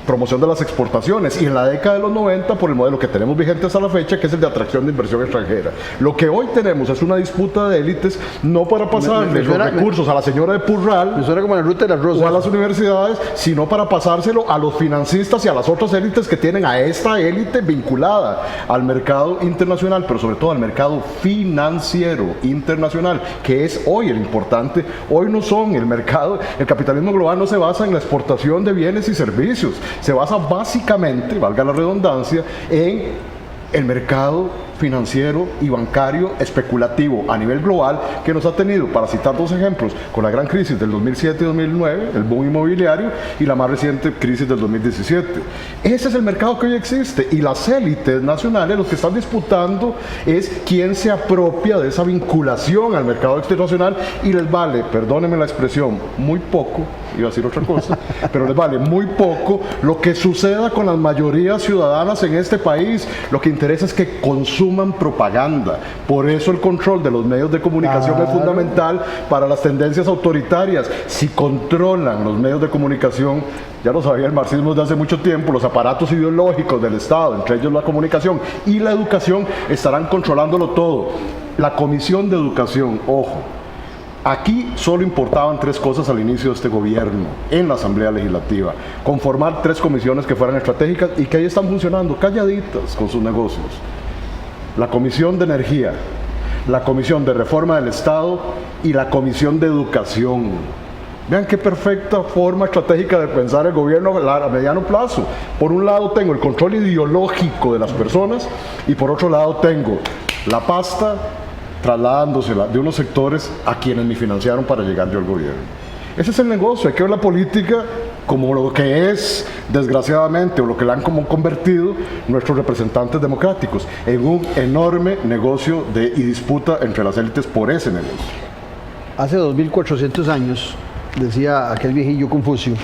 promoción de las exportaciones y en la década de los 90 por el modelo que tenemos vigente hasta la fecha, que es el de atracción de inversión extranjera. Lo que hoy tenemos es una disputa de élites, no para pasarle los recursos a la señora de Purral, me suena como la ruta de las rosas, o a las universidades, sino para pasárselo a los financistas y a las otras élites que tienen a esta élite vinculada al mercado internacional, pero sobre todo al mercado financiero internacional, que es hoy el importante. Hoy no son el mercado, el capitalismo global no se basa en la exportación de bienes y servicios, se basa básicamente, valga la redundancia, en el mercado financiero y bancario especulativo a nivel global que nos ha tenido, para citar dos ejemplos, con la gran crisis del 2007 y 2009, el boom inmobiliario, y la más reciente crisis del 2017. Ese es el mercado que hoy existe, y las élites nacionales lo que están disputando es quién se apropia de esa vinculación al mercado internacional, y les vale, perdónenme la expresión, muy poco, iba a decir otra cosa, pero les vale muy poco lo que suceda con las mayorías ciudadanas en este país. Lo que interesa es que consuman propaganda. Por eso el control de los medios de comunicación es fundamental para las tendencias autoritarias. Si controlan los medios de comunicación, ya lo sabía el marxismo desde hace mucho tiempo, los aparatos ideológicos del Estado, entre ellos la comunicación y la educación, estarán controlándolo todo. La Comisión de Educación, ojo, aquí solo importaban tres cosas al inicio de este gobierno, en la Asamblea Legislativa: conformar tres comisiones que fueran estratégicas y que ahí están funcionando, calladitas con sus negocios. La Comisión de Energía, la Comisión de Reforma del Estado y la Comisión de Educación. Vean qué perfecta forma estratégica de pensar el gobierno a mediano plazo. Por un lado tengo el control ideológico de las personas y por otro lado tengo la pasta trasladándosela de unos sectores a quienes me financiaron para llegar yo al gobierno. Ese es el negocio. Hay que ver la política como lo que es, desgraciadamente, o lo que la han como convertido nuestros representantes democráticos, en un enorme negocio y disputa entre las élites por ese negocio. Hace 2400 años, decía aquel viejillo Confucio,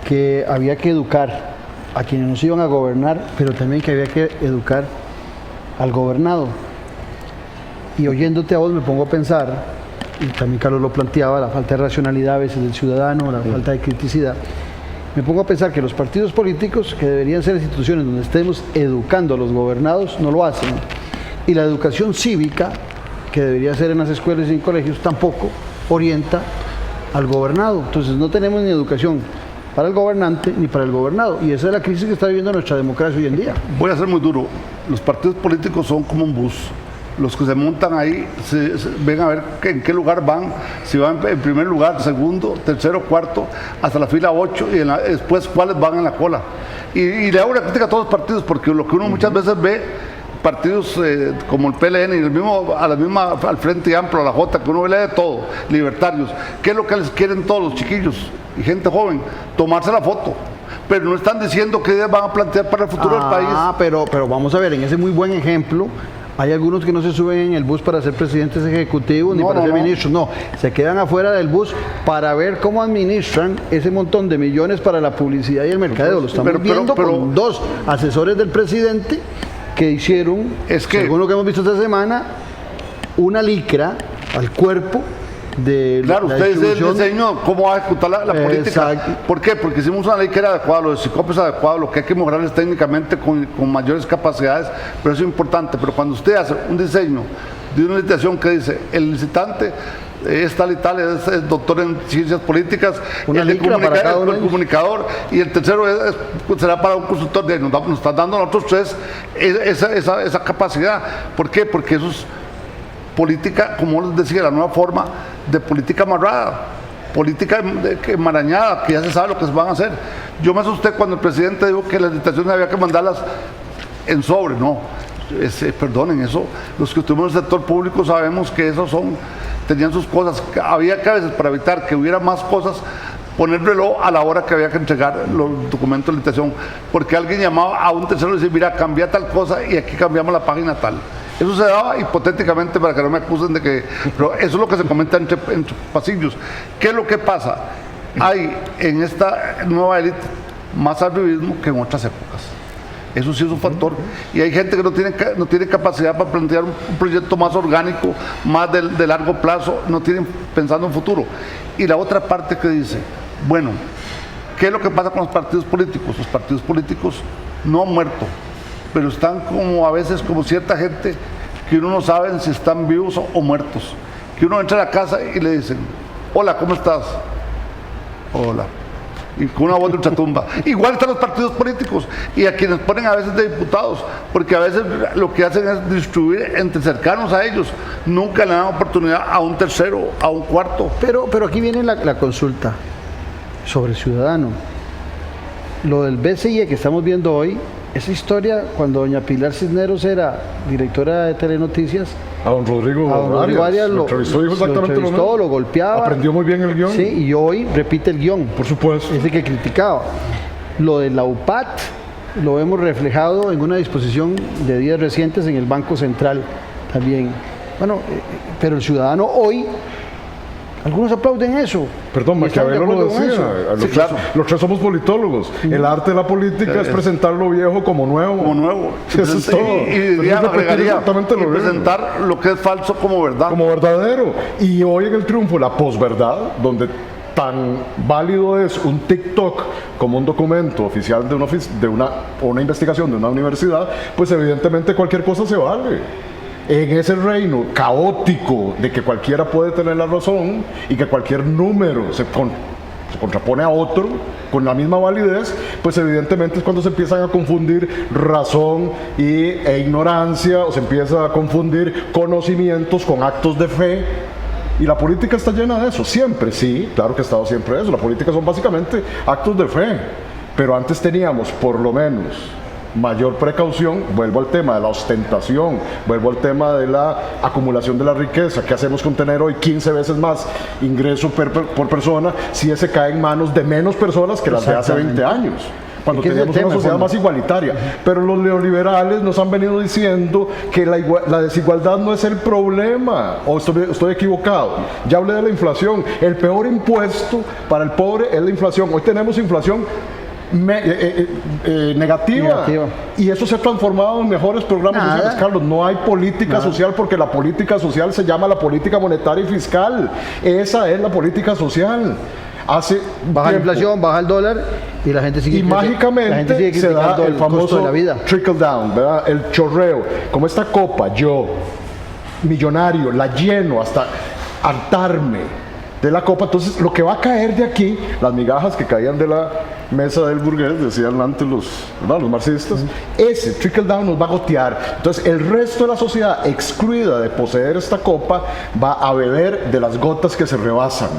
que había que educar a quienes nos iban a gobernar, pero también que había que educar al gobernado. Y oyéndote a vos me pongo a pensar, y también Carlos lo planteaba, la falta de racionalidad a veces del ciudadano, la falta de criticidad. Me pongo a pensar que los partidos políticos, que deberían ser instituciones donde estemos educando a los gobernados, no lo hacen. Y la educación cívica, que debería ser en las escuelas y en colegios, tampoco orienta al gobernado. Entonces no tenemos ni educación para el gobernante ni para el gobernado. Y esa es la crisis que está viviendo nuestra democracia hoy en día. Voy a ser muy duro. Los partidos políticos son como un bus. Los que se montan ahí ven a ver en qué lugar van, si van en primer lugar, segundo, tercero, cuarto, hasta la fila 8 y después cuáles van en la cola. Y le hago una crítica a todos los partidos, porque lo que uno muchas veces ve, partidos como el PLN y al Frente Amplio, a la J, que uno lee de todo, libertarios, ¿qué es lo que les quieren todos los chiquillos y gente joven? Tomarse la foto. Pero no están diciendo qué ideas van a plantear para el futuro del país. Pero vamos a ver, en ese muy buen ejemplo, hay algunos que no se suben en el bus para ser presidentes ejecutivos ni para ser ministros, no, se quedan afuera del bus para ver cómo administran ese montón de millones para la publicidad y el mercadeo. Lo estamos viendo con dos asesores del presidente que hicieron, según lo que hemos visto esta semana, una licra al cuerpo de claro, ustedes diseño cómo va a ejecutar la política. ¿Por qué? Porque hicimos una ley que era adecuada, lo de SICOP es adecuado, lo que hay que mejorarles técnicamente con mayores capacidades, pero eso es importante. Pero cuando usted hace un diseño de una licitación que dice, el licitante es tal y tal, es doctor en ciencias políticas, el comunicador, y el tercero será para un consultor, nos están dando a nosotros tres esa capacidad. ¿Por qué? Porque eso es política, como les decía, la nueva forma de política amarrada, política enmarañada, que ya se sabe lo que se van a hacer. Yo me asusté cuando el presidente dijo que las licitaciones había que mandarlas en sobre, no. Perdonen, eso, los que estuvimos en el sector público sabemos que esos tenían sus cosas. Había que a veces, para evitar que hubiera más cosas, poner reloj a la hora que había que entregar los documentos de licitación, porque alguien llamaba a un tercero y decía, mira, cambia tal cosa y aquí cambiamos la página tal. Eso se daba hipotéticamente, para que no me acusen de que... Pero eso es lo que se comenta entre pasillos. ¿Qué es lo que pasa? Hay en esta nueva élite más arribismo que en otras épocas. Eso sí es un factor. Y hay gente que no tiene capacidad para plantear un proyecto más orgánico, más de largo plazo, no tienen pensando en futuro. Y la otra parte que dice, bueno, ¿qué es lo que pasa con los partidos políticos? Los partidos políticos no han muerto, pero están como a veces como cierta gente que uno no sabe si están vivos o muertos. Que uno entra a la casa y le dicen, hola, ¿cómo estás? Hola. Y con una voz de ultratumba. Igual están los partidos políticos y a quienes ponen a veces de diputados, porque a veces lo que hacen es distribuir entre cercanos a ellos. Nunca le dan oportunidad a un tercero, a un cuarto. Pero aquí viene la consulta sobre el ciudadano. Lo del BCIE que estamos viendo hoy esa historia, cuando doña Pilar Cisneros era directora de Telenoticias, A don Rodrigo Arias lo entrevistó, dijo exactamente lo mismo. lo golpeaba. Aprendió muy bien el guión. Sí, y hoy repite el guión. Por supuesto. Ese que criticaba. Lo de la UPAT lo vemos reflejado en una disposición de días recientes en el Banco Central también. Bueno, pero el ciudadano hoy, algunos aplauden eso. Perdón, Y están de Maquiavelo lo acuerdo con decía. eso. Sí, claro. Los tres somos politólogos. El arte de la política es presentar lo viejo como nuevo. Como nuevo. Eso es todo. Y diría, Entonces, repetir agregaría, exactamente lo y mismo. presentar lo que es falso como verdad. Como verdadero. Y hoy en el triunfo, la posverdad, donde tan válido es un TikTok como un documento oficial de una investigación de una universidad, pues evidentemente cualquier cosa se vale. En ese reino caótico de que cualquiera puede tener la razón y que cualquier número se contrapone a otro con la misma validez, pues evidentemente es cuando se empiezan a confundir razón e ignorancia, o se empieza a confundir conocimientos con actos de fe. Y la política está llena de eso, siempre, sí, claro que ha estado siempre eso. La política son básicamente actos de fe, pero antes teníamos por lo menos mayor precaución. Vuelvo al tema de la ostentación, vuelvo al tema de la acumulación de la riqueza. ¿Qué hacemos con tener hoy 15 veces más ingreso por persona si ese cae en manos de menos personas que las de hace 20 años? Cuando teníamos una sociedad más igualitaria. Pero los neoliberales nos han venido diciendo que la desigualdad no es el problema. ¿O estoy equivocado? Ya hablé de la inflación. El peor impuesto para el pobre es la inflación. Hoy tenemos inflación negativa. Y eso se ha transformado en mejores programas sociales. Carlos, no hay política social, porque la política social se llama la política monetaria y fiscal. Esa es la política social. Baja la inflación, baja el dólar y la gente sigue mágicamente se da el famoso de la vida. Trickle down, ¿verdad? El chorreo. Como esta copa, yo, millonario, la lleno hasta hartarme de la copa. Entonces, lo que va a caer de aquí, las migajas que caían de la mesa del burgués, decían antes los marxistas, ese trickle down nos va a gotear. Entonces, el resto de la sociedad, excluida de poseer esta copa, va a beber de las gotas que se rebasan.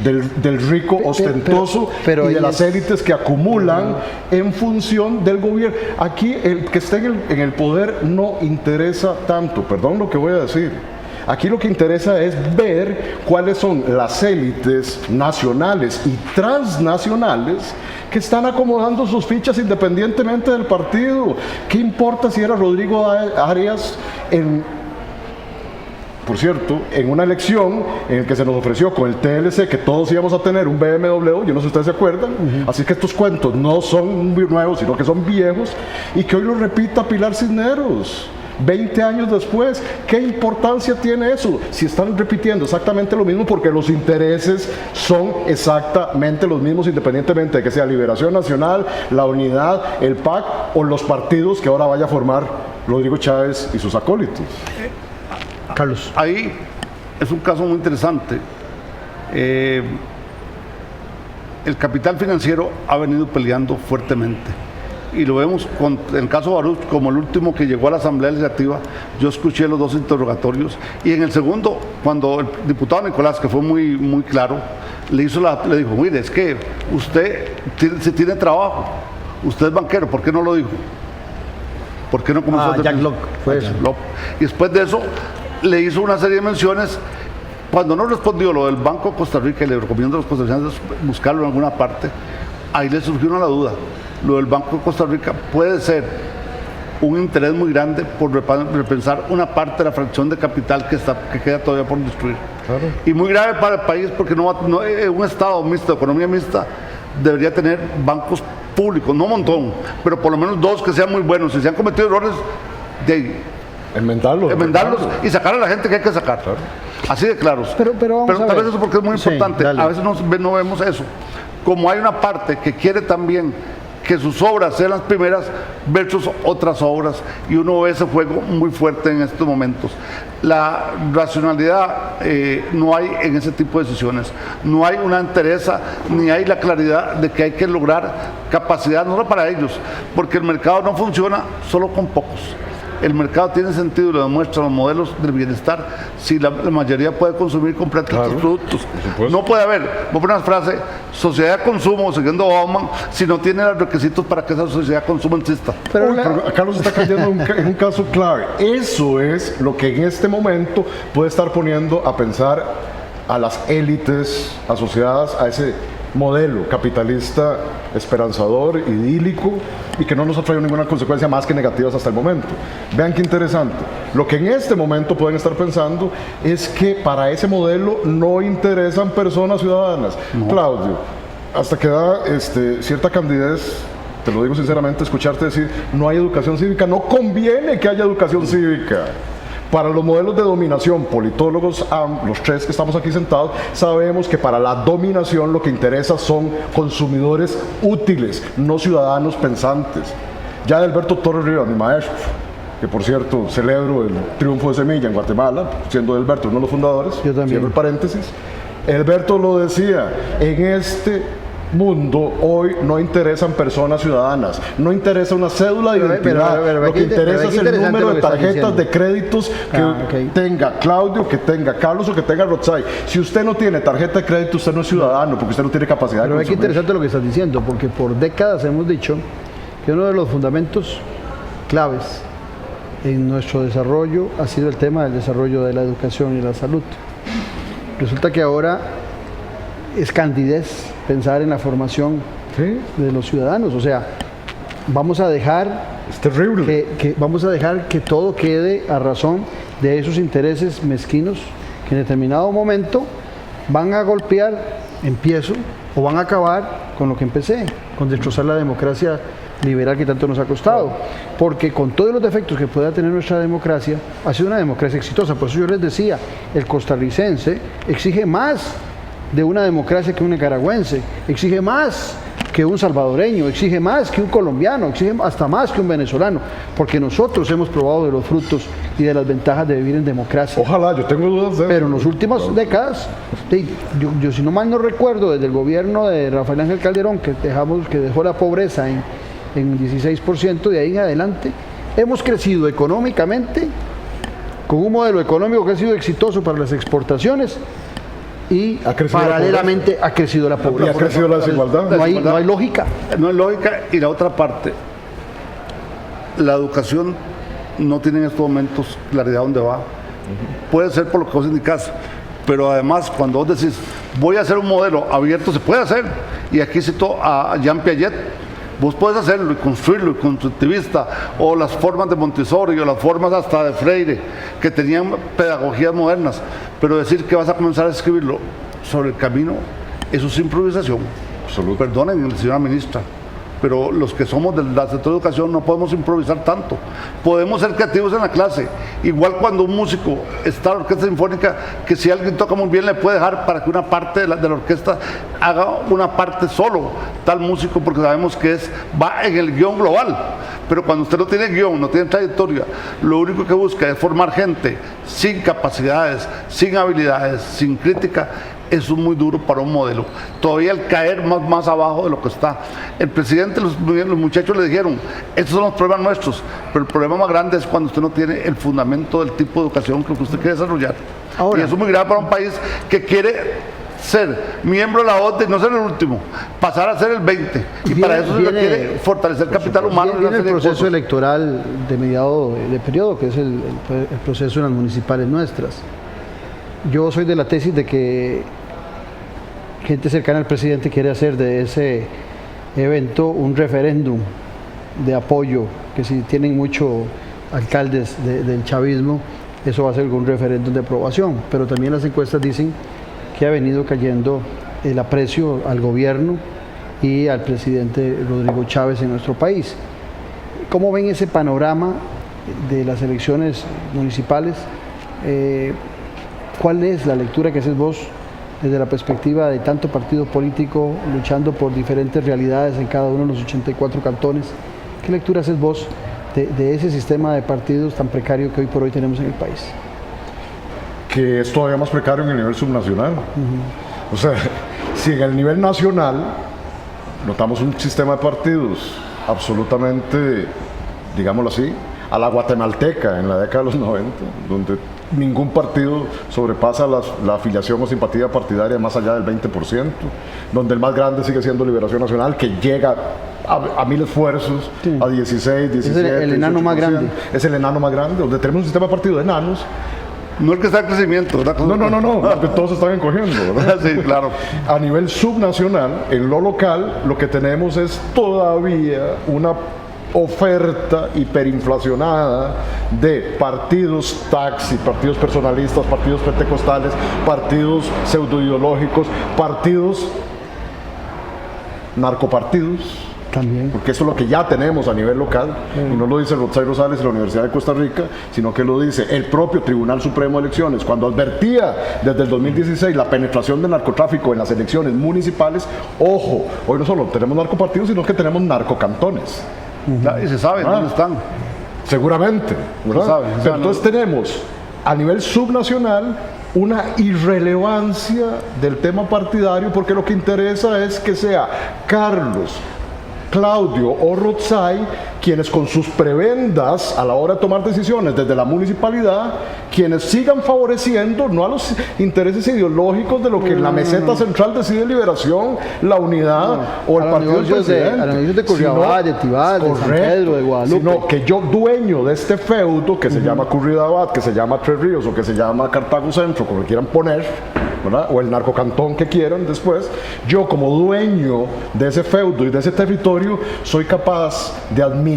Del rico ostentoso pero y de las élites que acumulan en función del gobierno. Aquí el que esté en el poder no interesa tanto, perdón lo que voy a decir. Aquí lo que interesa es ver cuáles son las élites nacionales y transnacionales que están acomodando sus fichas independientemente del partido. ¿Qué importa si era Rodrigo Arias por cierto, en una elección en la que se nos ofreció con el TLC que todos íbamos a tener un BMW, yo no sé si ustedes se acuerdan, así que estos cuentos no son nuevos, sino que son viejos, y que hoy lo repita Pilar Cisneros, 20 años después? ¿Qué importancia tiene eso? Si están repitiendo exactamente lo mismo, porque los intereses son exactamente los mismos, independientemente de que sea Liberación Nacional, la Unidad, el PAC o los partidos que ahora vaya a formar Rodrigo Chávez y sus acólitos. Carlos. Ahí es un caso muy interesante. El capital financiero ha venido peleando fuertemente. Y lo vemos en el caso Baruch, como el último que llegó a la Asamblea Legislativa. Yo escuché los dos interrogatorios. Y en el segundo, cuando el diputado Nicolás, que fue muy, muy claro, le dijo, mire, es que usted tiene trabajo, usted es banquero, ¿por qué no lo dijo? ¿Por qué no comenzó a hacer? Jack Locke, fue eso. Y después de eso, le hizo una serie de menciones. Cuando no respondió lo del Banco de Costa Rica, y le recomiendo a los costarricenses buscarlo en alguna parte, ahí le surgió una duda. Lo del Banco de Costa Rica puede ser un interés muy grande por repensar una parte de la fracción de capital que queda todavía por destruir. Claro. Y muy grave para el país, porque un Estado mixto, economía mixta, debería tener bancos públicos, no un montón, pero por lo menos dos que sean muy buenos. Si se han cometido errores, enmendarlos y sacar a la gente que hay que sacar. Claro. Así de claros. Pero vamos a tal ver. vez eso porque es muy importante. A veces no vemos eso. Como hay una parte que quiere también que sus obras sean las primeras versus otras obras, y uno ve ese juego muy fuerte en estos momentos. La racionalidad no hay en ese tipo de decisiones. No hay una entereza ni hay la claridad de que hay que lograr capacidad, no solo para ellos, porque el mercado no funciona solo con pocos. el mercado tiene sentido y lo demuestran los modelos del bienestar si la mayoría puede consumir comprar estos productos. No puede haber, voy a poner una frase, sociedad de consumo, siguiendo Bauman, si no tiene los requisitos para que esa sociedad de consumo exista. Pero Carlos está cayendo en un caso clave. Eso es lo que en este momento puede estar poniendo a pensar a las élites asociadas a ese modelo capitalista esperanzador, idílico, y que no nos ha traído ninguna consecuencia más que negativas hasta el momento. Vean qué interesante. Lo que en este momento pueden estar pensando es que para ese modelo no interesan personas ciudadanas. No. Claudio, hasta que da cierta candidez, te lo digo sinceramente, escucharte decir no hay educación cívica. No conviene que haya educación cívica. Para los modelos de dominación, politólogos, los tres que estamos aquí sentados, sabemos que para la dominación lo que interesa son consumidores útiles, no ciudadanos pensantes. Ya de Alberto Torres Rivas, mi maestro, que por cierto celebro el triunfo de Semilla en Guatemala, siendo Alberto uno de los fundadores, yo también. cierro el paréntesis, Alberto lo decía, en este mundo hoy no interesan personas ciudadanas, no interesa una cédula de identidad, lo que interesa es el número de tarjetas de créditos que tenga Claudio, que tenga Carlos o que tenga Rotzai. Si usted no tiene tarjeta de crédito, usted no es ciudadano, porque usted no tiene capacidad de consumir. Pero es interesante lo que estás diciendo, porque por décadas hemos dicho que uno de los fundamentos claves en nuestro desarrollo ha sido el tema del desarrollo de la educación y la salud. Resulta que ahora es candidez pensar en la formación de los ciudadanos, o sea, vamos a dejar es terrible vamos a dejar que todo quede a razón de esos intereses mezquinos que en determinado momento van a golpear, empiezo, o van a acabar con lo que empecé, con destrozar la democracia liberal que tanto nos ha costado, porque con todos los defectos que pueda tener nuestra democracia, ha sido una democracia exitosa. Por eso yo les decía, el costarricense exige más de una democracia que un nicaragüense, exige más que un salvadoreño, exige más que un colombiano, exige hasta más que un venezolano, porque nosotros hemos probado de los frutos y de las ventajas de vivir en democracia. Ojalá, yo tengo dudas de eso. Pero en las últimas décadas, yo si no mal no recuerdo, desde el gobierno de Rafael Ángel Calderón, que dejó la pobreza en 16%, de ahí en adelante, hemos crecido económicamente, con un modelo económico que ha sido exitoso para las exportaciones, y paralelamente ha crecido la pobreza. Y ha crecido la desigualdad. No hay lógica. No hay lógica. Y la otra parte, la educación no tiene en estos momentos claridad dónde va. Puede ser por lo que vos indicás, pero además cuando vos decís voy a hacer un modelo abierto, se puede hacer. Y aquí cito a Jean Piaget. Vos podés hacerlo y construirlo, y constructivista, o las formas de Montessori, o las formas hasta de Freire, que tenían pedagogías modernas, pero decir que vas a comenzar a escribirlo sobre el camino, eso es improvisación. Absoluto. Perdonen, señora ministra, pero los que somos del sector de educación no podemos improvisar tanto. Podemos ser creativos en la clase. Igual cuando un músico está en la orquesta sinfónica, que si alguien toca muy bien le puede dejar para que una parte de la orquesta haga una parte solo, tal músico, porque sabemos que va en el guión global. Pero cuando usted no tiene guión, no tiene trayectoria, lo único que busca es formar gente sin capacidades, sin habilidades, sin crítica. Eso es muy duro para un modelo. Todavía el caer más abajo de lo que está. El presidente, los muchachos le dijeron, estos son los problemas nuestros, pero el problema más grande es cuando usted no tiene el fundamento del tipo de educación que usted quiere desarrollar. Ahora, y eso es muy grave para un país que quiere ser miembro de la OCDE, no ser el último, pasar a ser el 20. Y para eso se quiere fortalecer el capital humano. Viene el proceso electoral de mediado de periodo, que es el proceso en las municipales nuestras. Yo soy de la tesis de que gente cercana al presidente quiere hacer de ese evento un referéndum de apoyo, que si tienen muchos alcaldes del chavismo, eso va a ser un referéndum de aprobación, pero también las encuestas dicen que ha venido cayendo el aprecio al gobierno y al presidente Rodrigo Chávez en nuestro país. ¿Cómo ven ese panorama de las elecciones municipales? ¿Cuál es la lectura que haces vos desde la perspectiva de tanto partido político luchando por diferentes realidades en cada uno de los 84 cantones? ¿Qué lectura haces vos de ese sistema de partidos tan precario que hoy por hoy tenemos en el país? Que es todavía más precario en el nivel subnacional. O sea, si en el nivel nacional notamos un sistema de partidos absolutamente, digámoslo así, a la guatemalteca en la década de los 90, donde ningún partido sobrepasa la afiliación o simpatía partidaria más allá del 20%, donde el más grande sigue siendo Liberación Nacional, que llega a 1000 esfuerzos, sí, a 16, 17. Es el enano más grande. Es el enano más grande, donde tenemos un sistema de partido de enanos. No es que está en crecimiento, ¿verdad? No, porque todos se están encogiendo, ¿verdad? Sí, claro. A nivel subnacional, en lo local, lo que tenemos es todavía una oferta hiperinflacionada de partidos taxi, partidos personalistas, partidos pentecostales, partidos pseudoideológicos, partidos narcopartidos. También. Porque eso es lo que ya tenemos a nivel local, y no lo dice Rotzai Rosales y la Universidad de Costa Rica, sino que lo dice el propio Tribunal Supremo de Elecciones, cuando advertía desde el 2016 la penetración del narcotráfico en las elecciones municipales. Ojo, hoy no solo tenemos narcopartidos, sino que tenemos narcocantones. Y se sabe dónde están. Seguramente, ¿verdad? Pero entonces tenemos a nivel subnacional una irrelevancia del tema partidario, porque lo que interesa es que sea Carlos, Claudio o Rotzai quienes con sus prebendas a la hora de tomar decisiones desde la municipalidad, quienes sigan favoreciendo no a los intereses ideológicos de lo que la meseta central decide Liberación, la unidad o el partido del presidente. A los negocios de Curridabat, de Tibás, de San Pedro, de Guadalupe. Sino que yo, dueño de este feudo que se llama Curridabat, que se llama Tres Ríos o que se llama Cartago Centro, como lo quieran poner, ¿verdad? O el narcocantón que quieran después, yo como dueño de ese feudo y de ese territorio soy capaz de administrar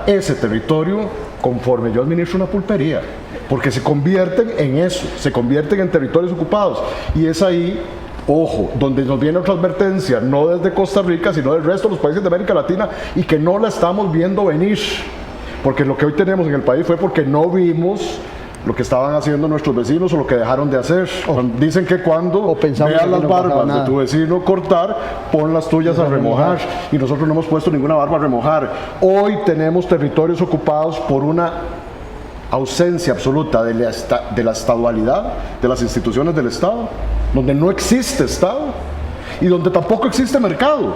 ese territorio conforme yo administro una pulpería, porque se convierten en eso, se convierten en territorios ocupados, y es ahí, ojo, donde nos viene otra advertencia, no desde Costa Rica, sino del resto de los países de América Latina, y que no la estamos viendo venir, porque lo que hoy tenemos en el país fue porque no vimos lo que estaban haciendo nuestros vecinos o lo que dejaron de hacer. Dicen que cuando veas las barbas de tu vecino cortar, pon las tuyas a remojar. Y nosotros no hemos puesto ninguna barba a remojar. Hoy tenemos territorios ocupados por una ausencia absoluta de la estadualidad, de las instituciones del Estado, donde no existe Estado y donde tampoco existe mercado,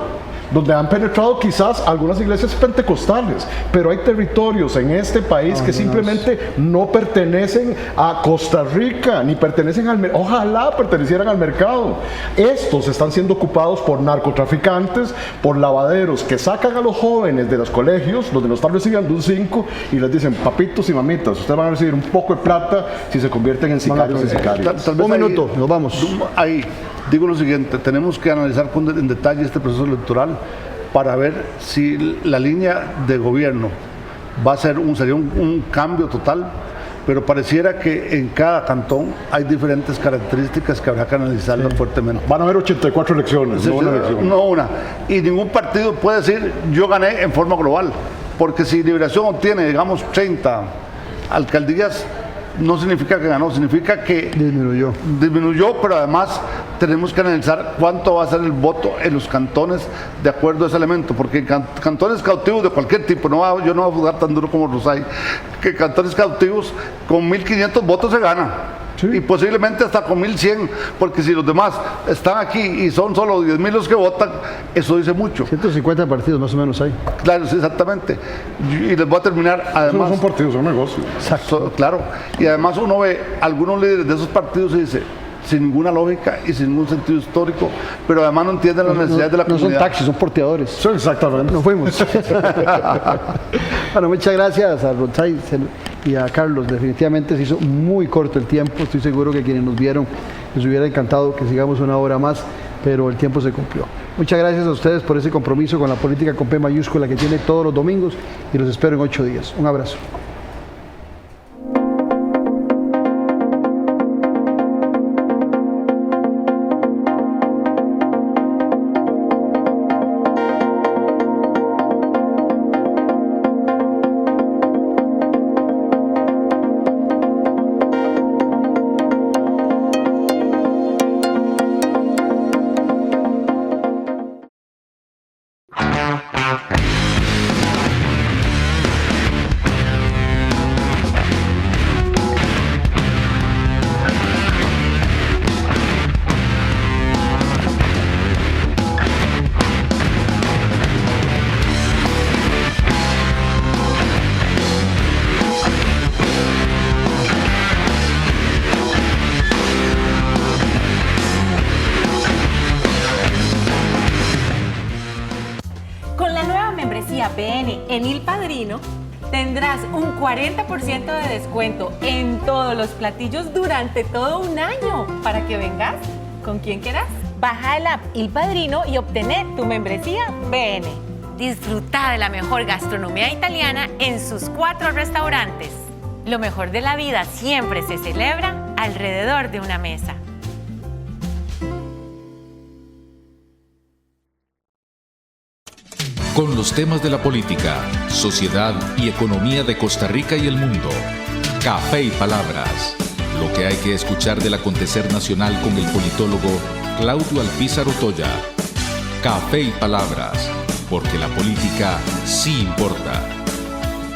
donde han penetrado quizás algunas iglesias pentecostales, pero hay territorios en este país que simplemente no pertenecen a Costa Rica, ni pertenecen al mercado, ojalá pertenecieran al mercado. Estos están siendo ocupados por narcotraficantes, por lavaderos que sacan a los jóvenes de los colegios, donde no están recibiendo un 5, y les dicen, papitos y mamitas, ustedes van a recibir un poco de plata si se convierten en sicarios y sicarias. Un minuto, nos vamos. Ahí digo lo siguiente, tenemos que analizar en detalle este proceso electoral para ver si la línea de gobierno va a ser sería un cambio total, pero pareciera que en cada cantón hay diferentes características que habrá que analizarlas fuertemente. Van a haber 84 elecciones, no una elección. No una. Y ningún partido puede decir, yo gané en forma global, porque si Liberación obtiene, digamos, 30 alcaldías, no significa que ganó, significa que disminuyó, pero además tenemos que analizar cuánto va a ser el voto en los cantones de acuerdo a ese elemento, porque en cantones cautivos de cualquier tipo, yo no voy a jugar tan duro como Rotzai, que cantones cautivos con 1.500 votos se gana. Sí. Y posiblemente hasta con 1.100, porque si los demás están aquí y son solo 10.000 los que votan, eso dice mucho. 150 partidos más o menos hay. Claro, sí, exactamente. Y les voy a terminar, además... Eso no son partidos, son negocios. Exacto. Claro. Y además uno ve algunos líderes de esos partidos y dice, sin ninguna lógica y sin ningún sentido histórico, pero además no entienden las necesidades de la comunidad. No son taxis, son porteadores. Sí, exactamente. Nos fuimos. Bueno, muchas gracias a Rotzai y a Carlos. Definitivamente se hizo muy corto el tiempo. Estoy seguro que quienes nos vieron les hubiera encantado que sigamos una hora más, pero el tiempo se cumplió. Muchas gracias a ustedes por ese compromiso con la política con P mayúscula que tiene todos los domingos, y los espero en 8 días. Un abrazo. BN en Il Padrino, tendrás un 40% de descuento en todos los platillos durante todo un año para que vengas con quien quieras. Baja el app Il Padrino y obtener tu membresía BN. Disfruta de la mejor gastronomía italiana en sus 4 restaurantes. Lo mejor de la vida siempre se celebra alrededor de una mesa. Con los temas de la política, sociedad y economía de Costa Rica y el mundo. Café y Palabras. Lo que hay que escuchar del acontecer nacional con el politólogo Claudio Alpizar Otoya. Café y Palabras, porque la política sí importa.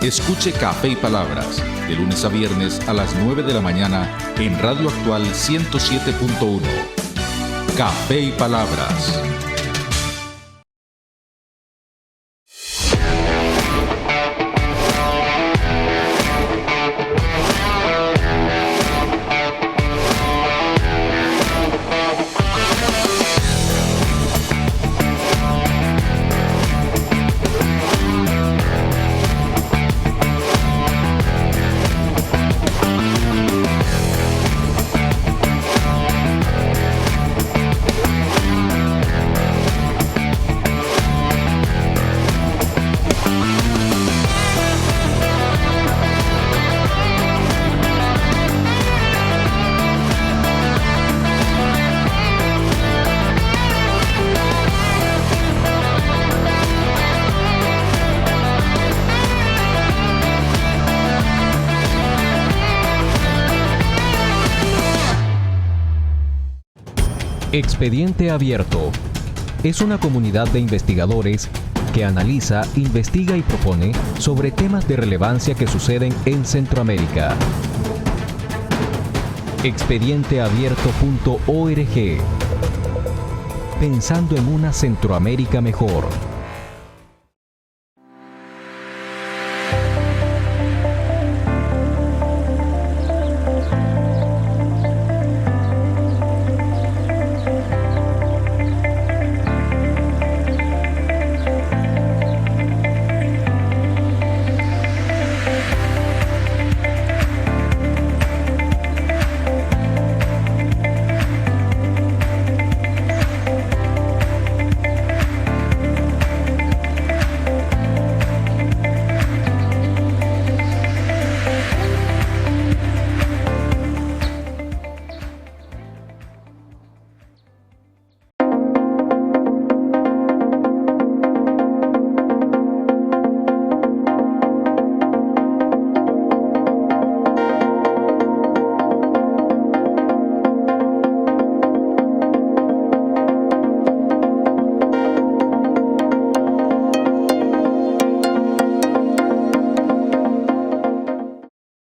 Escuche Café y Palabras de lunes a viernes a las 9 de la mañana en Radio Actual 107.1. Café y Palabras. Expediente Abierto es una comunidad de investigadores que analiza, investiga y propone sobre temas de relevancia que suceden en Centroamérica. Expedienteabierto.org. Pensando en una Centroamérica mejor.